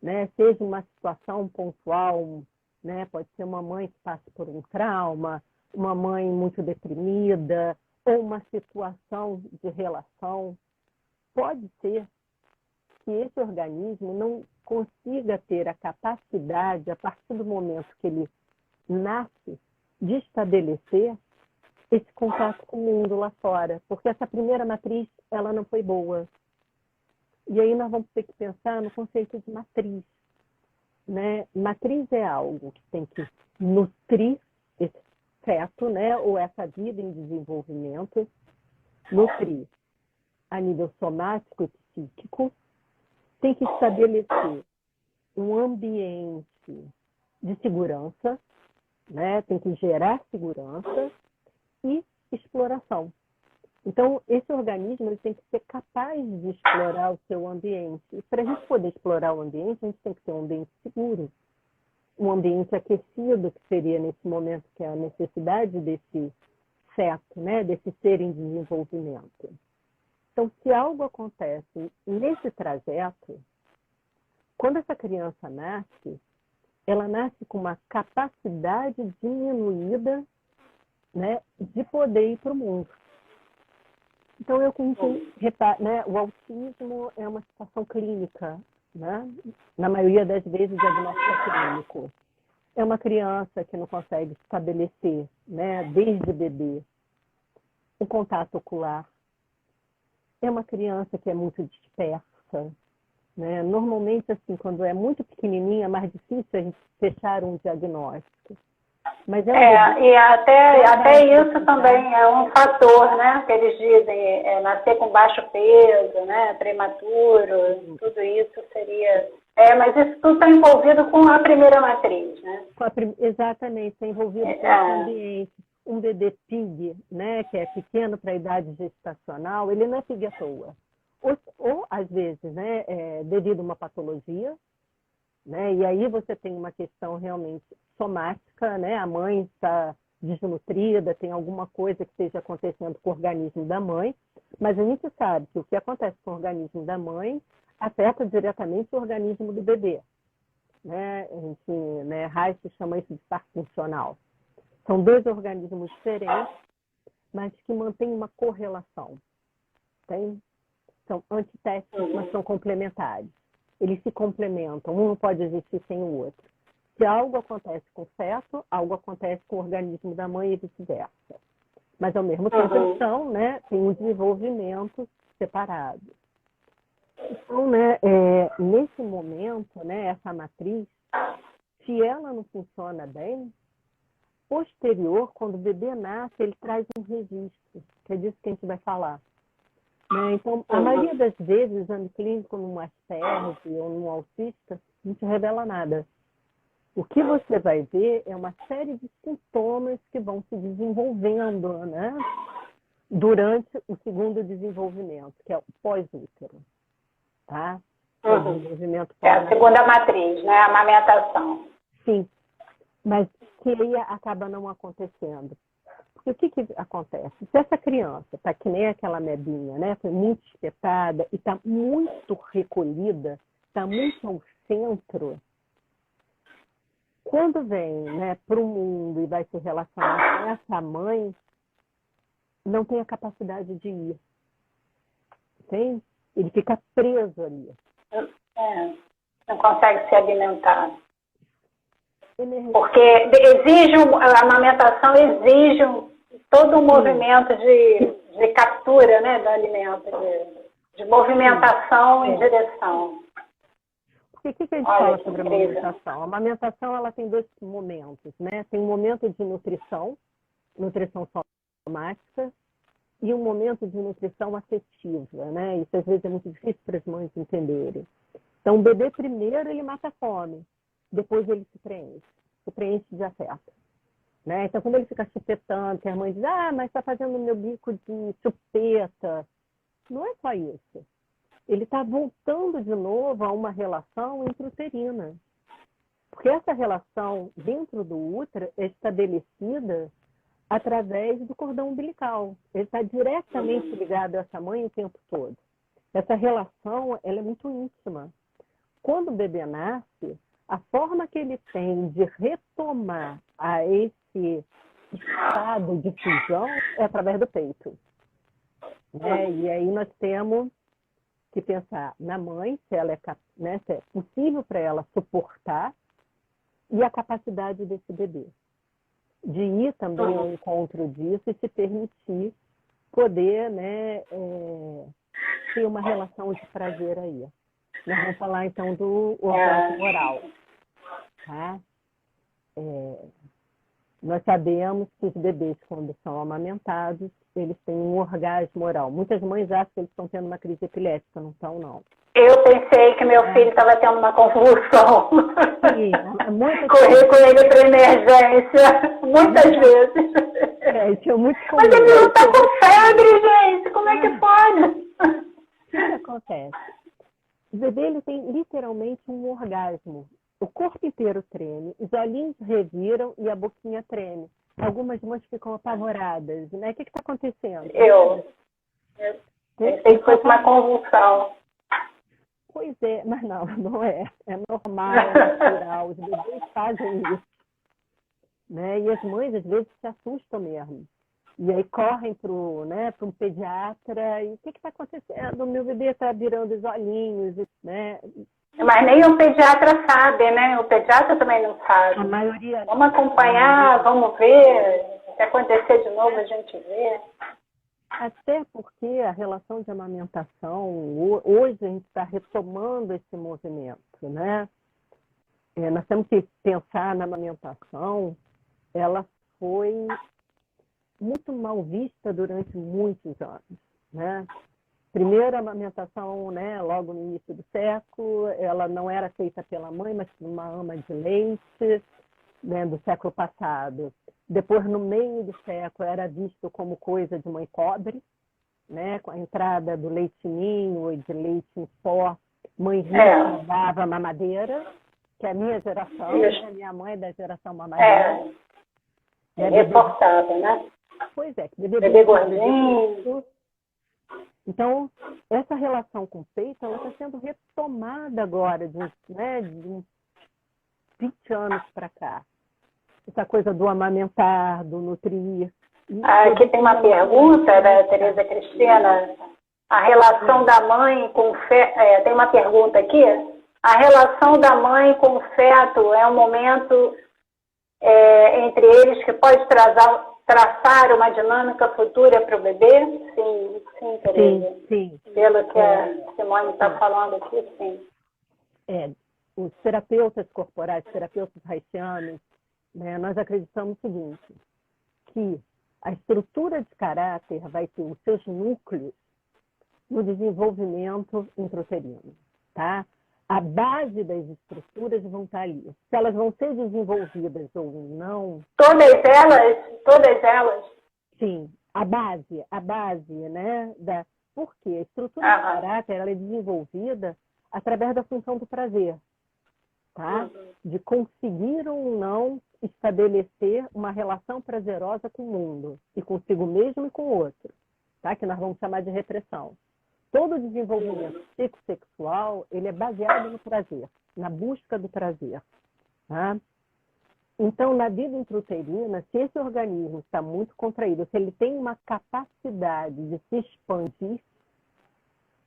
né? Seja uma situação pontual, né? Pode ser uma mãe que passa por um trauma, uma mãe muito deprimida, ou uma situação de relação, pode ser que esse organismo não consiga ter a capacidade, a partir do momento que ele nasce, de estabelecer esse contato com o mundo lá fora. Porque essa primeira matriz, ela não foi boa. E aí nós vamos ter que pensar no conceito de matriz. Né? Matriz é algo que tem que nutrir esse feto, né? Ou essa vida em desenvolvimento, nutrir a nível somático e psíquico, tem que estabelecer um ambiente de segurança, né? Tem que gerar segurança e exploração. Então, esse organismo ele tem que ser capaz de explorar o seu ambiente. E para a gente poder explorar o ambiente, a gente tem que ter um ambiente seguro. Um ambiente aquecido, que seria nesse momento, que é a necessidade desse feto, né? Desse ser em desenvolvimento. Então, se algo acontece nesse trajeto, quando essa criança nasce, ela nasce com uma capacidade diminuída, né, de poder ir para o mundo. Então, né, o autismo é uma situação clínica, né? Na maioria das vezes, diagnóstico clínico. É uma criança que não consegue estabelecer, né, desde bebê, o contato ocular. É uma criança que é muito dispersa. Né? Normalmente, assim, quando é muito pequenininha, é mais difícil a gente fechar um diagnóstico. Mas e até isso também é um fator, né? Que eles dizem, nascer com baixo peso, né? Prematuro, tudo isso seria... mas isso tudo está envolvido com a primeira matriz, né? Exatamente, está envolvido com o ambiente. Um bebê PIG, né? Que é pequeno para a idade gestacional, ele não é PIG à toa. Ou às vezes, né? Devido a uma patologia, né? E aí você tem uma questão realmente somática, né? A mãe está desnutrida, tem alguma coisa que esteja acontecendo com o organismo da mãe, mas a gente sabe que o que acontece com o organismo da mãe afeta diretamente o organismo do bebê. Né? A gente, né, Reich chama isso de par funcional. São dois organismos diferentes, mas que mantêm uma correlação. São antitéticos, mas são complementares. Eles se complementam, um não pode existir sem o outro. Se algo acontece com o feto, algo acontece com o organismo da mãe e vice-versa. Mas, ao mesmo tempo, eles são, né, têm um desenvolvimento separado. Então, né, nesse momento, né, essa matriz, se ela não funciona bem, posterior, quando o bebê nasce, ele traz um registro, que é disso que a gente vai falar. Né? Então, a maioria das vezes, o exame clínico num Asperger ou num autista, não te revela nada. O que você vai ver é uma série de sintomas que vão se desenvolvendo, né, durante o segundo desenvolvimento, que é o pós-útero. Tá? O desenvolvimento é a segunda matriz, né? A amamentação. Sim, mas que aí acaba não acontecendo. Porque o que acontece? Se essa criança está que nem aquela mebinha, né? Foi muito espetada e está muito recolhida, está muito ao centro, quando vem, né, para o mundo e vai se relacionar com essa mãe, não tem a capacidade de ir. Entende? Ele fica preso ali. Não consegue se alimentar. Porque a amamentação exige todo um movimento de captura, né, do alimento, de movimentação em direção. O que a gente fala sobre a amamentação? A amamentação ela tem dois momentos, né? Tem um momento de nutrição somática, e um momento de nutrição afetiva, né? Isso às vezes é muito difícil para as mães entenderem. Então, o bebê primeiro ele mata a fome, depois ele se preenche de afeto. Né? Então, quando ele fica chupetando, que a mãe diz, mas está fazendo o meu bico de chupeta. Não é só isso. Ele está voltando de novo a uma relação intrauterina. Porque essa relação dentro do útero é estabelecida através do cordão umbilical. Ele está diretamente ligado a essa mãe o tempo todo. Essa relação ela é muito íntima. Quando o bebê nasce, a forma que ele tem de retomar a esse estado de fusão é através do peito. Né? E aí nós temos que pensar na mãe, se ela né, se é possível para ela suportar, e a capacidade desse bebê. De ir também ao encontro disso e se permitir poder, né, ter uma relação de prazer aí. Nós vamos falar, então, do orgasmo oral. Tá? Nós sabemos que os bebês, quando são amamentados, eles têm um orgasmo oral. Muitas mães acham que eles estão tendo uma crise epilética, não estão, não. Eu pensei que meu filho estava tendo uma convulsão. Sim, corri com ele para emergência, muitas vezes. Tinha muito Mas ele não está com febre, gente. Como é que pode? O que acontece? O bebê ele tem literalmente um orgasmo. O corpo inteiro treme, os olhinhos reviram e a boquinha treme. Algumas mães ficam apavoradas, né? O que está acontecendo? Eu pensei que fosse uma convulsão. Pois é, mas não é. É normal, é natural. Os bebês fazem isso. Né? E as mães, às vezes, se assustam mesmo. E aí correm para um pediatra. E o que está acontecendo? O meu bebê está virando os olhinhos, né? Mas nem o pediatra sabe, né? O pediatra também não sabe. A maioria... Vamos acompanhar, vamos ver. Se acontecer de novo, a gente vê. Até porque a relação de amamentação, hoje a gente está retomando esse movimento, né? Nós temos que pensar na amamentação, ela foi muito mal vista durante muitos anos, né? Primeiro, a amamentação, né, logo no início do século, ela não era feita pela mãe, mas por uma ama de leite, né, do século passado. Depois, no meio do século, era visto como coisa de mãe pobre, né, com a entrada do leite ninho e de leite em pó. Mãe rica dava mamadeira, que é a minha geração, né, minha mãe é da geração mamadeira. Reforçada, né? Pois é. Bebê gordinho. Então, essa relação com o peito está sendo retomada agora, de uns 20 anos para cá. Essa coisa do amamentar, do nutrir. Aqui tem uma pergunta da Tereza Cristina. A relação da mãe com o feto... tem uma pergunta aqui. A relação da mãe com o feto é um momento entre eles que pode traçar uma dinâmica futura para o bebê? Sim, Tereza. Sim. Pelo que a Simone está falando aqui, sim. Os terapeutas corporais, terapeutas haitianos, né, nós acreditamos o seguinte, que a estrutura de caráter vai ter os seus núcleos no desenvolvimento intrauterino, tá? A base das estruturas vão estar ali. Se elas vão ser desenvolvidas ou não... Todas elas? Sim, a base, né? Porque a estrutura de caráter ela é desenvolvida através da função do prazer, tá? De conseguir ou não estabelecer uma relação prazerosa com o mundo, e consigo mesmo e com o outro, tá? Que nós vamos chamar de repressão. Todo o desenvolvimento psicossexual, ele é baseado no prazer, na busca do prazer. Tá? Então, na vida intrauterina, se esse organismo está muito contraído, se ele tem uma capacidade de se expandir,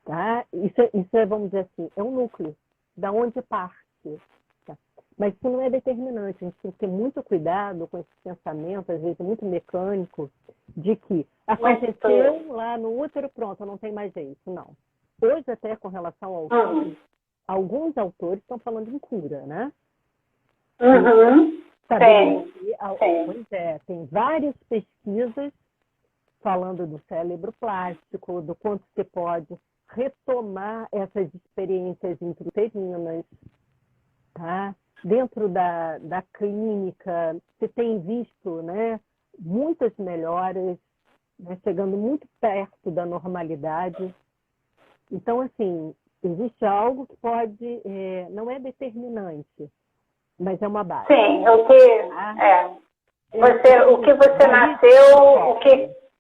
tá? Isso é, vamos dizer assim, é um núcleo, da onde parte. Tá? Mas isso não é determinante, a gente tem que ter muito cuidado com esse pensamento, às vezes muito mecânico, de que aconteceu lá no útero, pronto, não tem mais jeito. Não. Hoje, até com relação ao autismo, alguns autores estão falando em cura, né? Tem várias pesquisas falando do cérebro plástico, do quanto você pode retomar essas experiências intrauterinas, tá? Dentro da clínica, você tem visto, né, muitas melhoras, né, chegando muito perto da normalidade. Então, assim, existe algo que pode, não é determinante, mas é uma base. Sim, o que você nasceu,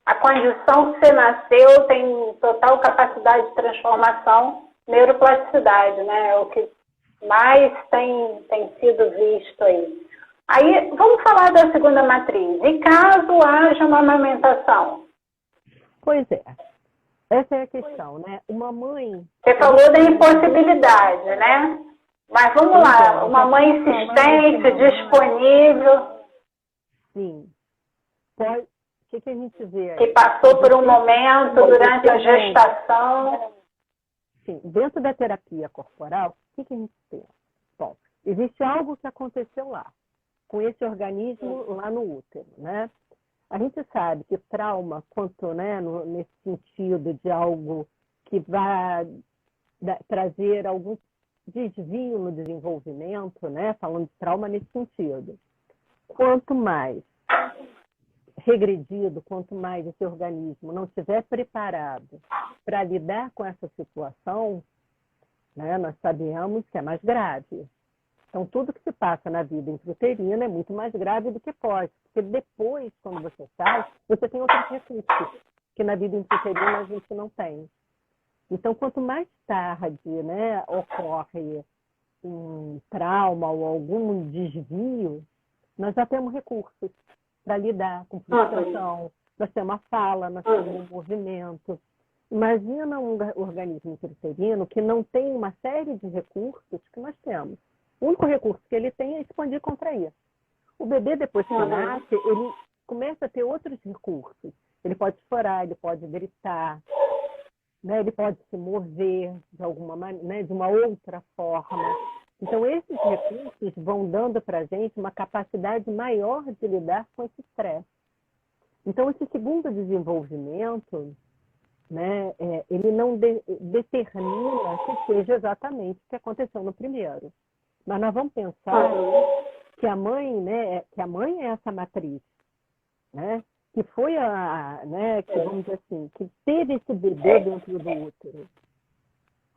a condição que você nasceu tem total capacidade de transformação, neuroplasticidade, né? O que mais tem sido visto aí. Aí, vamos falar da segunda matriz. E caso haja uma amamentação? Pois é. Essa é a questão, né? Uma mãe... Você falou da impossibilidade, né? Mas vamos lá, uma mãe insistente, disponível... Sim. Pode... O que a gente vê aí? Que passou por um momento durante a gestação... Sim. Dentro da terapia corporal, o que a gente tem? Bom, existe algo que aconteceu lá, com esse organismo lá no útero, né? A gente sabe que trauma, quanto, né, nesse sentido de algo que vai trazer algum desvio no desenvolvimento, né? Falando de trauma nesse sentido. Quanto mais regredido, quanto mais esse organismo não estiver preparado para lidar com essa situação, né, nós sabemos que é mais grave. Então, tudo que se passa na vida intrauterina é muito mais grave do que pós, porque depois, quando você sai, você tem outros recursos que na vida intrauterina a gente não tem. Então, quanto mais tarde, né, ocorre um trauma ou algum desvio, nós já temos recursos para lidar com frustração, nós temos a fala, nós temos um movimento. Imagina um organismo intrauterino que não tem uma série de recursos que nós temos. O único recurso que ele tem é expandir e contrair. O bebê, depois que nasce, ele começa a ter outros recursos. Ele pode chorar, ele pode gritar, né? Ele pode se mover de alguma maneira, né? De uma outra forma. Então, esses recursos vão dando para a gente uma capacidade maior de lidar com esse estresse. Então, esse segundo desenvolvimento, né, ele não determina que seja exatamente o que aconteceu no primeiro. Mas nós vamos pensar que a mãe, né, que a mãe é essa matriz, né, que foi né, que vamos dizer assim, que teve esse bebê dentro do útero.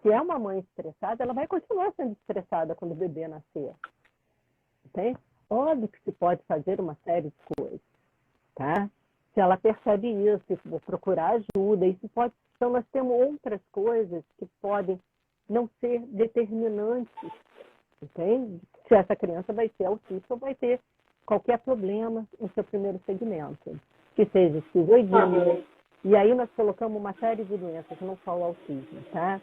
Se é uma mãe estressada, ela vai continuar sendo estressada quando o bebê nascer. Entende? Óbvio que se pode fazer uma série de coisas, tá? Se ela percebe isso, se for procurar ajuda, isso pode. Então nós temos outras coisas que podem não ser determinantes, entende? Se essa criança vai ser autista ou vai ter qualquer problema no seu primeiro segmento, que seja esquizoidemia. E aí nós colocamos uma série de doenças, não só o autismo, tá?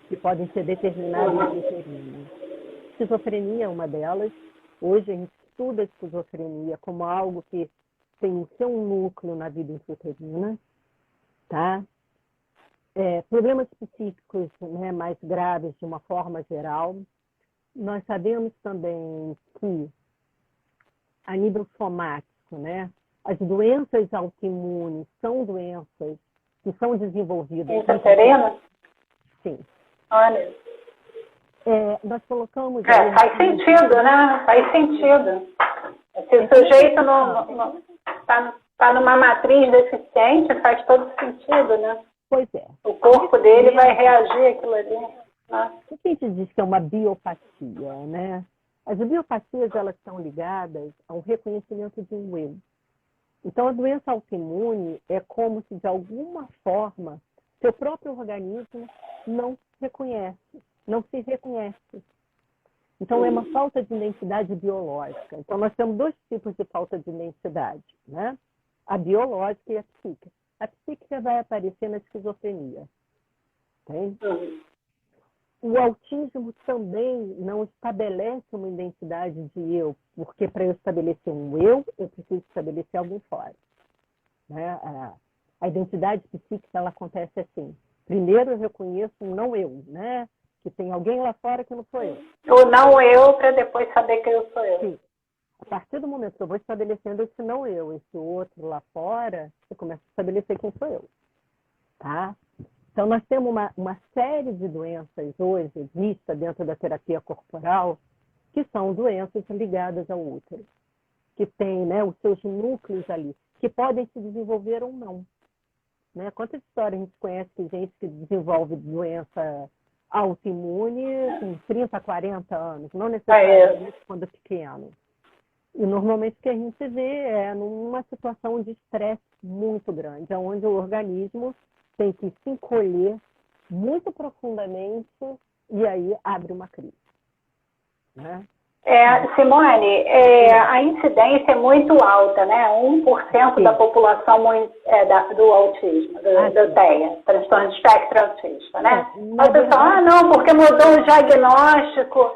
Que podem ser determinadas em uterino. esquizofrenia é uma delas. Hoje a gente estuda a esquizofrenia como algo que tem o seu núcleo na vida intrauterina, tá? Problemas psíquicos, né, mais graves de uma forma geral. Nós sabemos também que, a nível somático, né, as doenças autoimunes são doenças que são desenvolvidas... Intrauterina? Sim. Olha. Nós colocamos... faz sentido, né? Faz sentido. Se o sujeito está numa matriz deficiente, faz todo sentido, né? Pois é. O corpo dele vai reagir àquilo ali. Né? O que a gente diz que é uma biopatia, né? As biopatias, elas estão ligadas ao reconhecimento de um eu. Então, a doença autoimune é como se, de alguma forma, seu próprio organismo não reconhece, não se reconhece. Então, é uma falta de identidade biológica. Então, nós temos dois tipos de falta de identidade, né? A biológica e a psíquica. A psíquica vai aparecer na esquizofrenia. Entende? O autismo também não estabelece uma identidade de eu, porque para eu estabelecer um eu preciso estabelecer alguém fora. Né? A identidade psíquica, ela acontece assim. Primeiro eu reconheço um não eu, né? Que tem alguém lá fora que não sou eu. O não eu, para depois saber que eu sou eu. Sim. A partir do momento que eu vou estabelecendo esse não eu, esse outro lá fora, eu começo a estabelecer quem sou eu. Tá? Então, nós temos uma série de doenças hoje vistas dentro da terapia corporal, que são doenças ligadas ao útero, que têm, né, os seus núcleos ali, que podem se desenvolver ou não. Né? Quantas histórias a gente conhece de gente que desenvolve doença autoimune com 30, 40 anos, não necessariamente quando pequeno. E normalmente o que a gente vê é numa situação de estresse muito grande, onde o organismo tem que se encolher muito profundamente e aí abre uma crise. Né? Simone, a incidência é muito alta, né? 1% Sim. da população do autismo, do TEA, transtorno de espectro autista, né? Mas o pessoal, não, porque mudou o diagnóstico,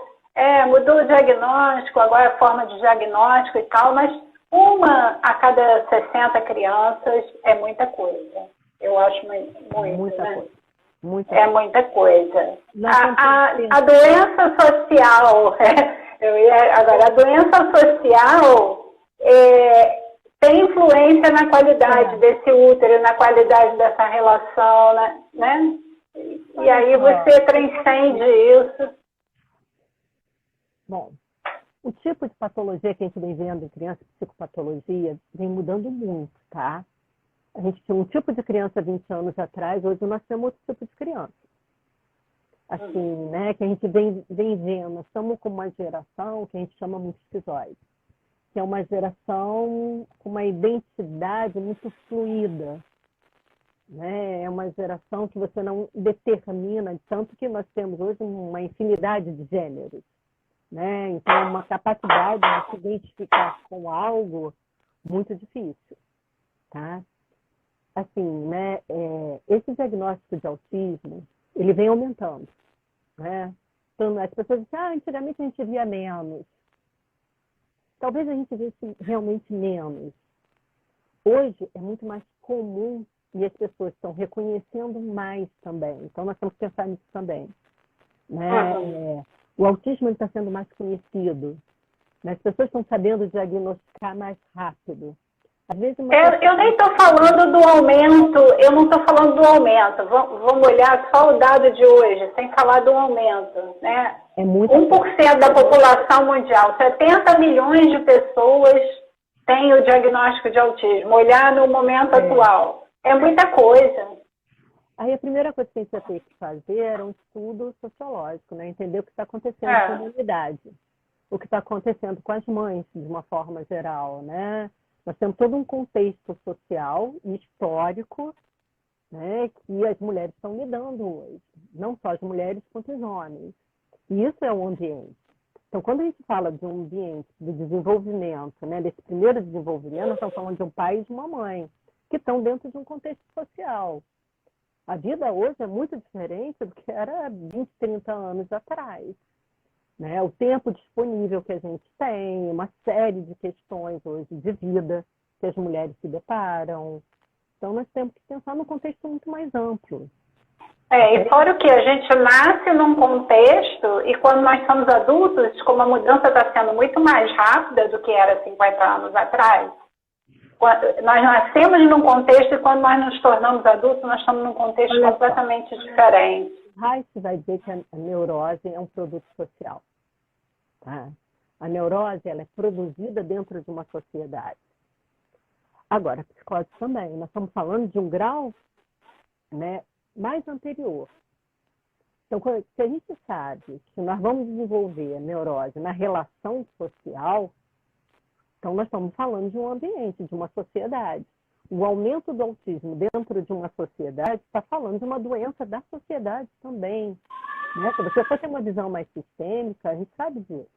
mudou o diagnóstico, agora a forma de diagnóstico e tal, mas uma a cada 60 crianças é muita coisa. Eu acho muito, né? Coisa. Muita coisa. A doença social, agora, a doença social tem influência na qualidade desse útero, na qualidade dessa relação, né? E aí você transcende isso. Bom, o tipo de patologia que a gente vem vendo em criança, psicopatologia, vem mudando muito, tá? A gente tinha um tipo de criança 20 anos atrás, hoje nós temos outro tipo de criança. Assim, né, que a gente vem vendo, nós estamos com uma geração que a gente chama muito esquizoide, que é uma geração com uma identidade muito fluida, né? É uma geração que você não determina, tanto que nós temos hoje uma infinidade de gêneros, né? Então, uma capacidade de se identificar com algo muito difícil, tá? Assim, né, esse diagnóstico de autismo, ele vem aumentando, né? Então, as pessoas dizem, antigamente a gente via menos. Talvez a gente visse realmente menos. Hoje é muito mais comum e as pessoas estão reconhecendo mais também. Então, nós temos que pensar nisso também. Né? O autismo está sendo mais conhecido. Né? As pessoas estão sabendo diagnosticar mais rápido. Às vezes eu nem estou falando do aumento, eu não estou falando do aumento. Vamos olhar só o dado de hoje, sem falar do aumento. Né? 1% da população mundial, 70 milhões de pessoas têm o diagnóstico de autismo. Olhar no momento atual. É muita coisa. Aí a primeira coisa que a gente vai ter que fazer era um estudo sociológico, né? Entender o que está acontecendo com a comunidade, o que está acontecendo com as mães, de uma forma geral, né? Nós temos todo um contexto social e histórico, né, que as mulheres estão lidando hoje. Não só as mulheres, quanto os homens. E isso é um ambiente. Então, quando a gente fala de um ambiente de desenvolvimento, né, desse primeiro desenvolvimento, nós estamos falando de um pai e de uma mãe, que estão dentro de um contexto social. A vida hoje é muito diferente do que era 20, 30 anos atrás. né? O tempo disponível que a gente tem, uma série de questões hoje de vida que as mulheres se deparam. Então, nós temos que pensar num contexto muito mais amplo. E fora o que a gente nasce num contexto e quando nós somos adultos, como a mudança está sendo muito mais rápida do que era 50 anos atrás, nós nascemos num contexto e quando nós nos tornamos adultos, nós estamos num contexto completamente diferente. Reich vai dizer que a neurose é um produto social. Tá? A neurose ela é produzida dentro de uma sociedade. Agora, a psicose também. Nós estamos falando de um grau, né, mais anterior. Então, se a gente sabe que nós vamos desenvolver a neurose na relação social, então nós estamos falando de um ambiente, de uma sociedade. O aumento do autismo dentro de uma sociedade está falando de uma doença da sociedade também. Né? Se você for ter uma visão mais sistêmica, a gente sabe disso.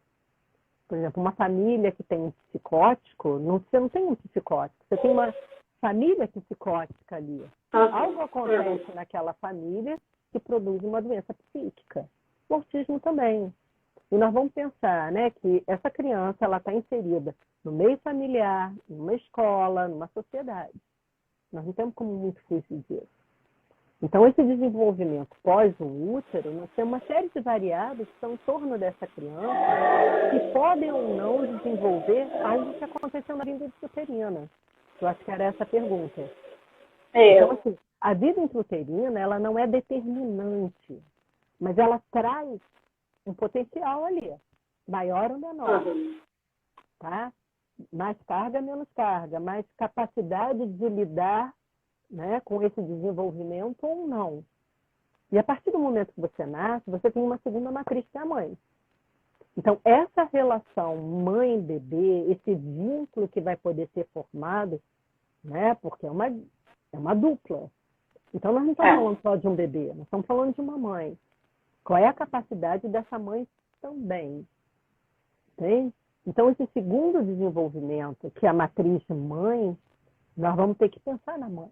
Por exemplo, uma família que tem um psicótico, você não tem um psicótico, você tem uma família psicótica ali. Algo acontece naquela família que produz uma doença psíquica. O autismo também. E nós vamos pensar, né, que essa criança ela está inserida no meio familiar, numa escola, numa sociedade. Nós não temos como muito fugir disso. Então, esse desenvolvimento pós o útero, nós temos uma série de variáveis que estão em torno dessa criança que podem ou não desenvolver algo que aconteceu na vida intrauterina. Eu acho que era essa a pergunta. Então, assim, a vida intrauterina, ela não é determinante, mas ela traz um potencial ali, maior ou menor, tá? Mais carga, menos carga, mais capacidade de lidar, né, com esse desenvolvimento ou não. E a partir do momento que você nasce, você tem uma segunda matriz que é a mãe. Então, essa relação mãe-bebê, esse vínculo que vai poder ser formado, né, porque é uma dupla. Então, nós não estamos falando só de um bebê, nós estamos falando de uma mãe. Qual é a capacidade dessa mãe também? Tem? Então, esse segundo desenvolvimento, que é a matriz mãe, nós vamos ter que pensar na mãe.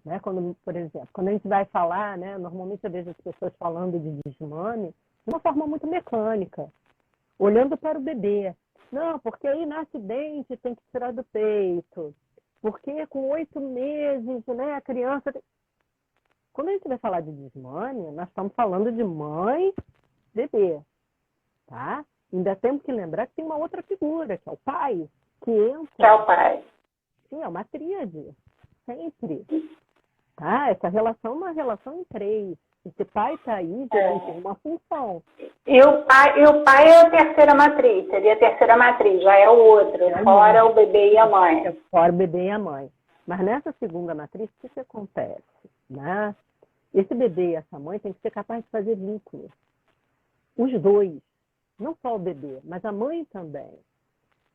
Né? Quando, por exemplo, quando a gente vai falar, né, normalmente eu vejo as pessoas falando de desmame de uma forma muito mecânica, olhando para o bebê. Não, porque aí nasce dente, tem que tirar do peito. Porque com 8 meses, né, a criança... Quando a gente vai falar de desmame, nós estamos falando de mãe, bebê. Tá? Ainda temos que lembrar que tem uma outra figura, que é o pai, que entra... Que é o pai. Sim, é uma tríade. Sempre. Tá? Essa relação é uma relação em 3. Esse pai está aí, tem uma função. E o pai é a terceira matriz, seria a terceira matriz, já é o outro, fora o bebê e a mãe. Fora o bebê e a mãe. Mas nessa segunda matriz, o que acontece? Né? Esse bebê e essa mãe tem que ser capaz de fazer vínculo. Os dois. Não só o bebê, mas a mãe também.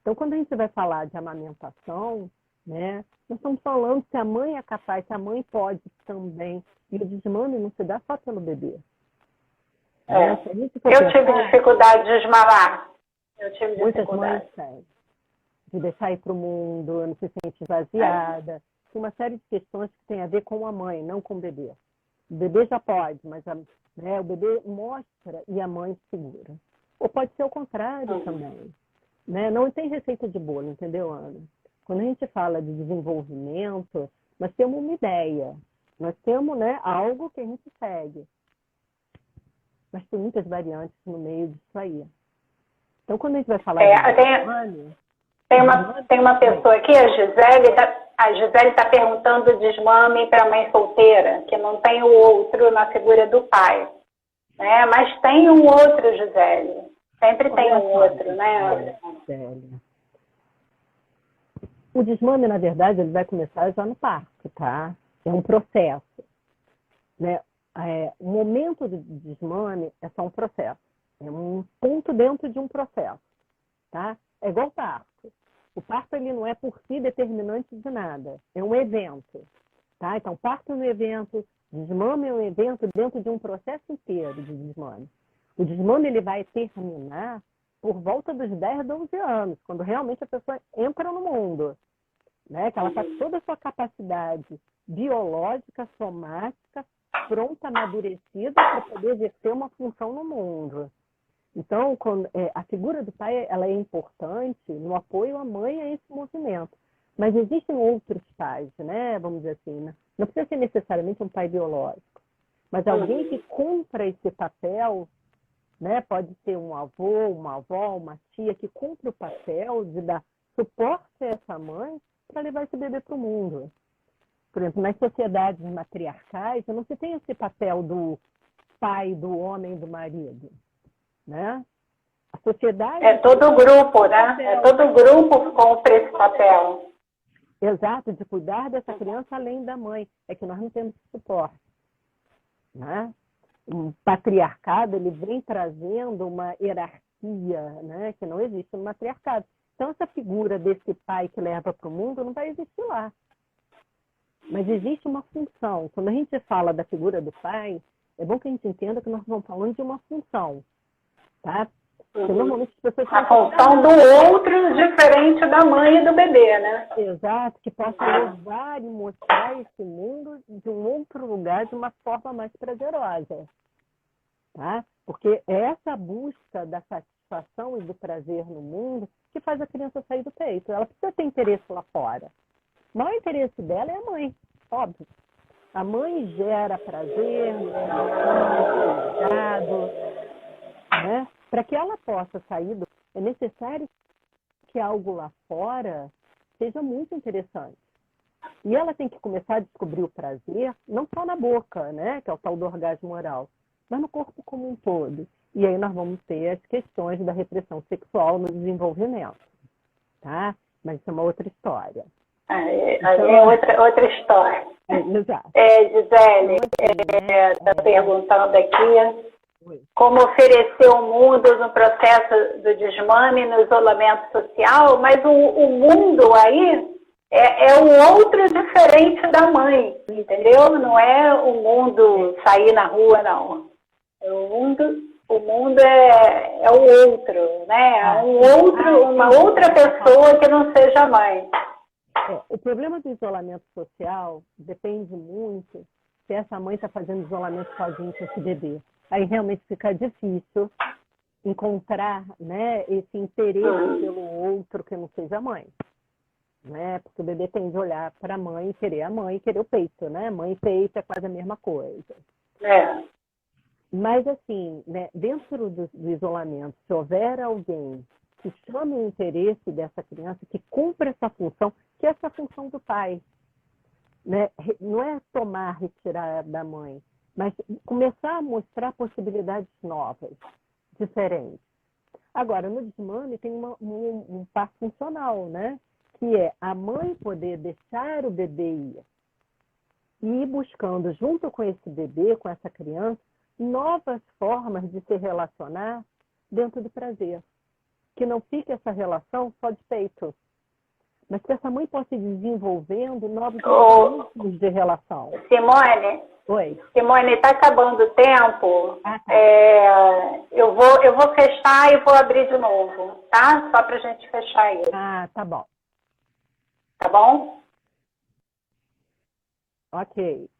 Então, quando a gente vai falar de amamentação, né, nós estamos falando se a mãe é capaz, se a mãe pode também. E o desmame não se dá só pelo bebê. Eu tive dificuldade de desmamar. Muitas mães têm. De deixar ir para o mundo, não se sente esvaziada. Tem uma série de questões que tem a ver com a mãe, não com o bebê. O bebê já pode, mas o bebê mostra e a mãe segura. Ou pode ser o contrário também. Né? Não tem receita de bolo, entendeu, Ana? Quando a gente fala de desenvolvimento, nós temos uma ideia. Nós temos, né, algo que a gente segue. Mas tem muitas variantes no meio disso aí. Então, quando a gente vai falar de tem uma pessoa aqui, a Gisele está perguntando desmame para mãe solteira, que não tem o outro na figura do pai. Né? Mas tem um outro, Gisele. Sempre tem um outro, né? O desmame, na verdade, ele vai começar já no parto, tá? É um processo. Né? O momento do desmame é só um processo. É um ponto dentro de um processo. Tá? É igual o parto. O parto ele não é por si determinante de nada. É um evento. Tá? Então, parto é um evento, desmame é um evento dentro de um processo inteiro de desmame. O desmame ele vai terminar por volta dos 10, 12 anos, quando realmente a pessoa entra no mundo. Né? Que ela está com toda a sua capacidade biológica, somática, pronta, amadurecida para poder exercer uma função no mundo. Então, a figura do pai ela é importante no apoio à mãe a esse movimento. Mas existem outros pais, né? Vamos dizer assim, né? Não precisa ser necessariamente um pai biológico, mas alguém que cumpra esse papel, né? Pode ser um avô, uma avó, uma tia que cumpre o papel de dar suporte a essa mãe para levar esse bebê para o mundo. Por exemplo, nas sociedades matriarcais, não se tem esse papel do pai, do homem, do marido, né? A sociedade... É todo o grupo, né? É todo o grupo que cumpre esse papel. Exato, de cuidar dessa criança além da mãe. É que nós não temos suporte, né? O patriarcado, ele vem trazendo uma hierarquia, né? Que não existe no matriarcado. Então, essa figura desse pai que leva para o mundo não vai existir lá. Mas existe uma função. Quando a gente fala da figura do pai, é bom que a gente entenda que nós estamos falando de uma função, tá? Porque normalmente as pessoas... A função do outro diferente da mãe e do bebê, né? Exato, que possa levar e mostrar esse mundo de um outro lugar de uma forma mais prazerosa, tá? Porque é essa busca da satisfação e do prazer no mundo que faz a criança sair do peito. Ela precisa ter interesse lá fora. O maior interesse dela é a mãe, óbvio. A mãe gera prazer, cuidado, né? Para que ela possa sair é necessário que algo lá fora seja muito interessante. E ela tem que começar a descobrir o prazer, não só na boca, né? Que é o tal do orgasmo oral, mas no corpo como um todo. E aí nós vamos ter as questões da repressão sexual no desenvolvimento, tá? Mas isso é uma outra história. Aí é outra história. Exato. Gisele, está perguntando aqui como oferecer o mundo no processo do desmame, no isolamento social, mas o mundo aí é um outro diferente da mãe, entendeu? Não é o mundo sair na rua, não. O mundo é o outro, né? Uma outra pessoa que não seja mãe. O problema do isolamento social depende muito se essa mãe está fazendo isolamento sozinha com esse bebê. Aí realmente fica difícil encontrar, né, esse interesse pelo outro que não seja mãe. Né? Porque o bebê tende a olhar para a mãe e querer o peito, né? Mãe e peito é quase a mesma coisa. É. Mas assim, né, dentro do isolamento, se houver alguém que chame o interesse dessa criança, que cumpra essa função, que é essa função do pai, né? Não é tomar, retirar da mãe, mas começar a mostrar possibilidades novas, diferentes. Agora, no desmame tem um par funcional, né? Que é a mãe poder deixar o bebê ir e ir buscando, junto com esse bebê, com essa criança, novas formas de se relacionar dentro do prazer. Que não fique essa relação só de peito, mas que essa mãe possa ir desenvolvendo novos mecanismos de relação. Simone? Oi. Simone, está acabando o tempo. Tá. Eu vou fechar e vou abrir de novo, tá? Só para a gente fechar isso. Tá bom. Tá bom? Ok.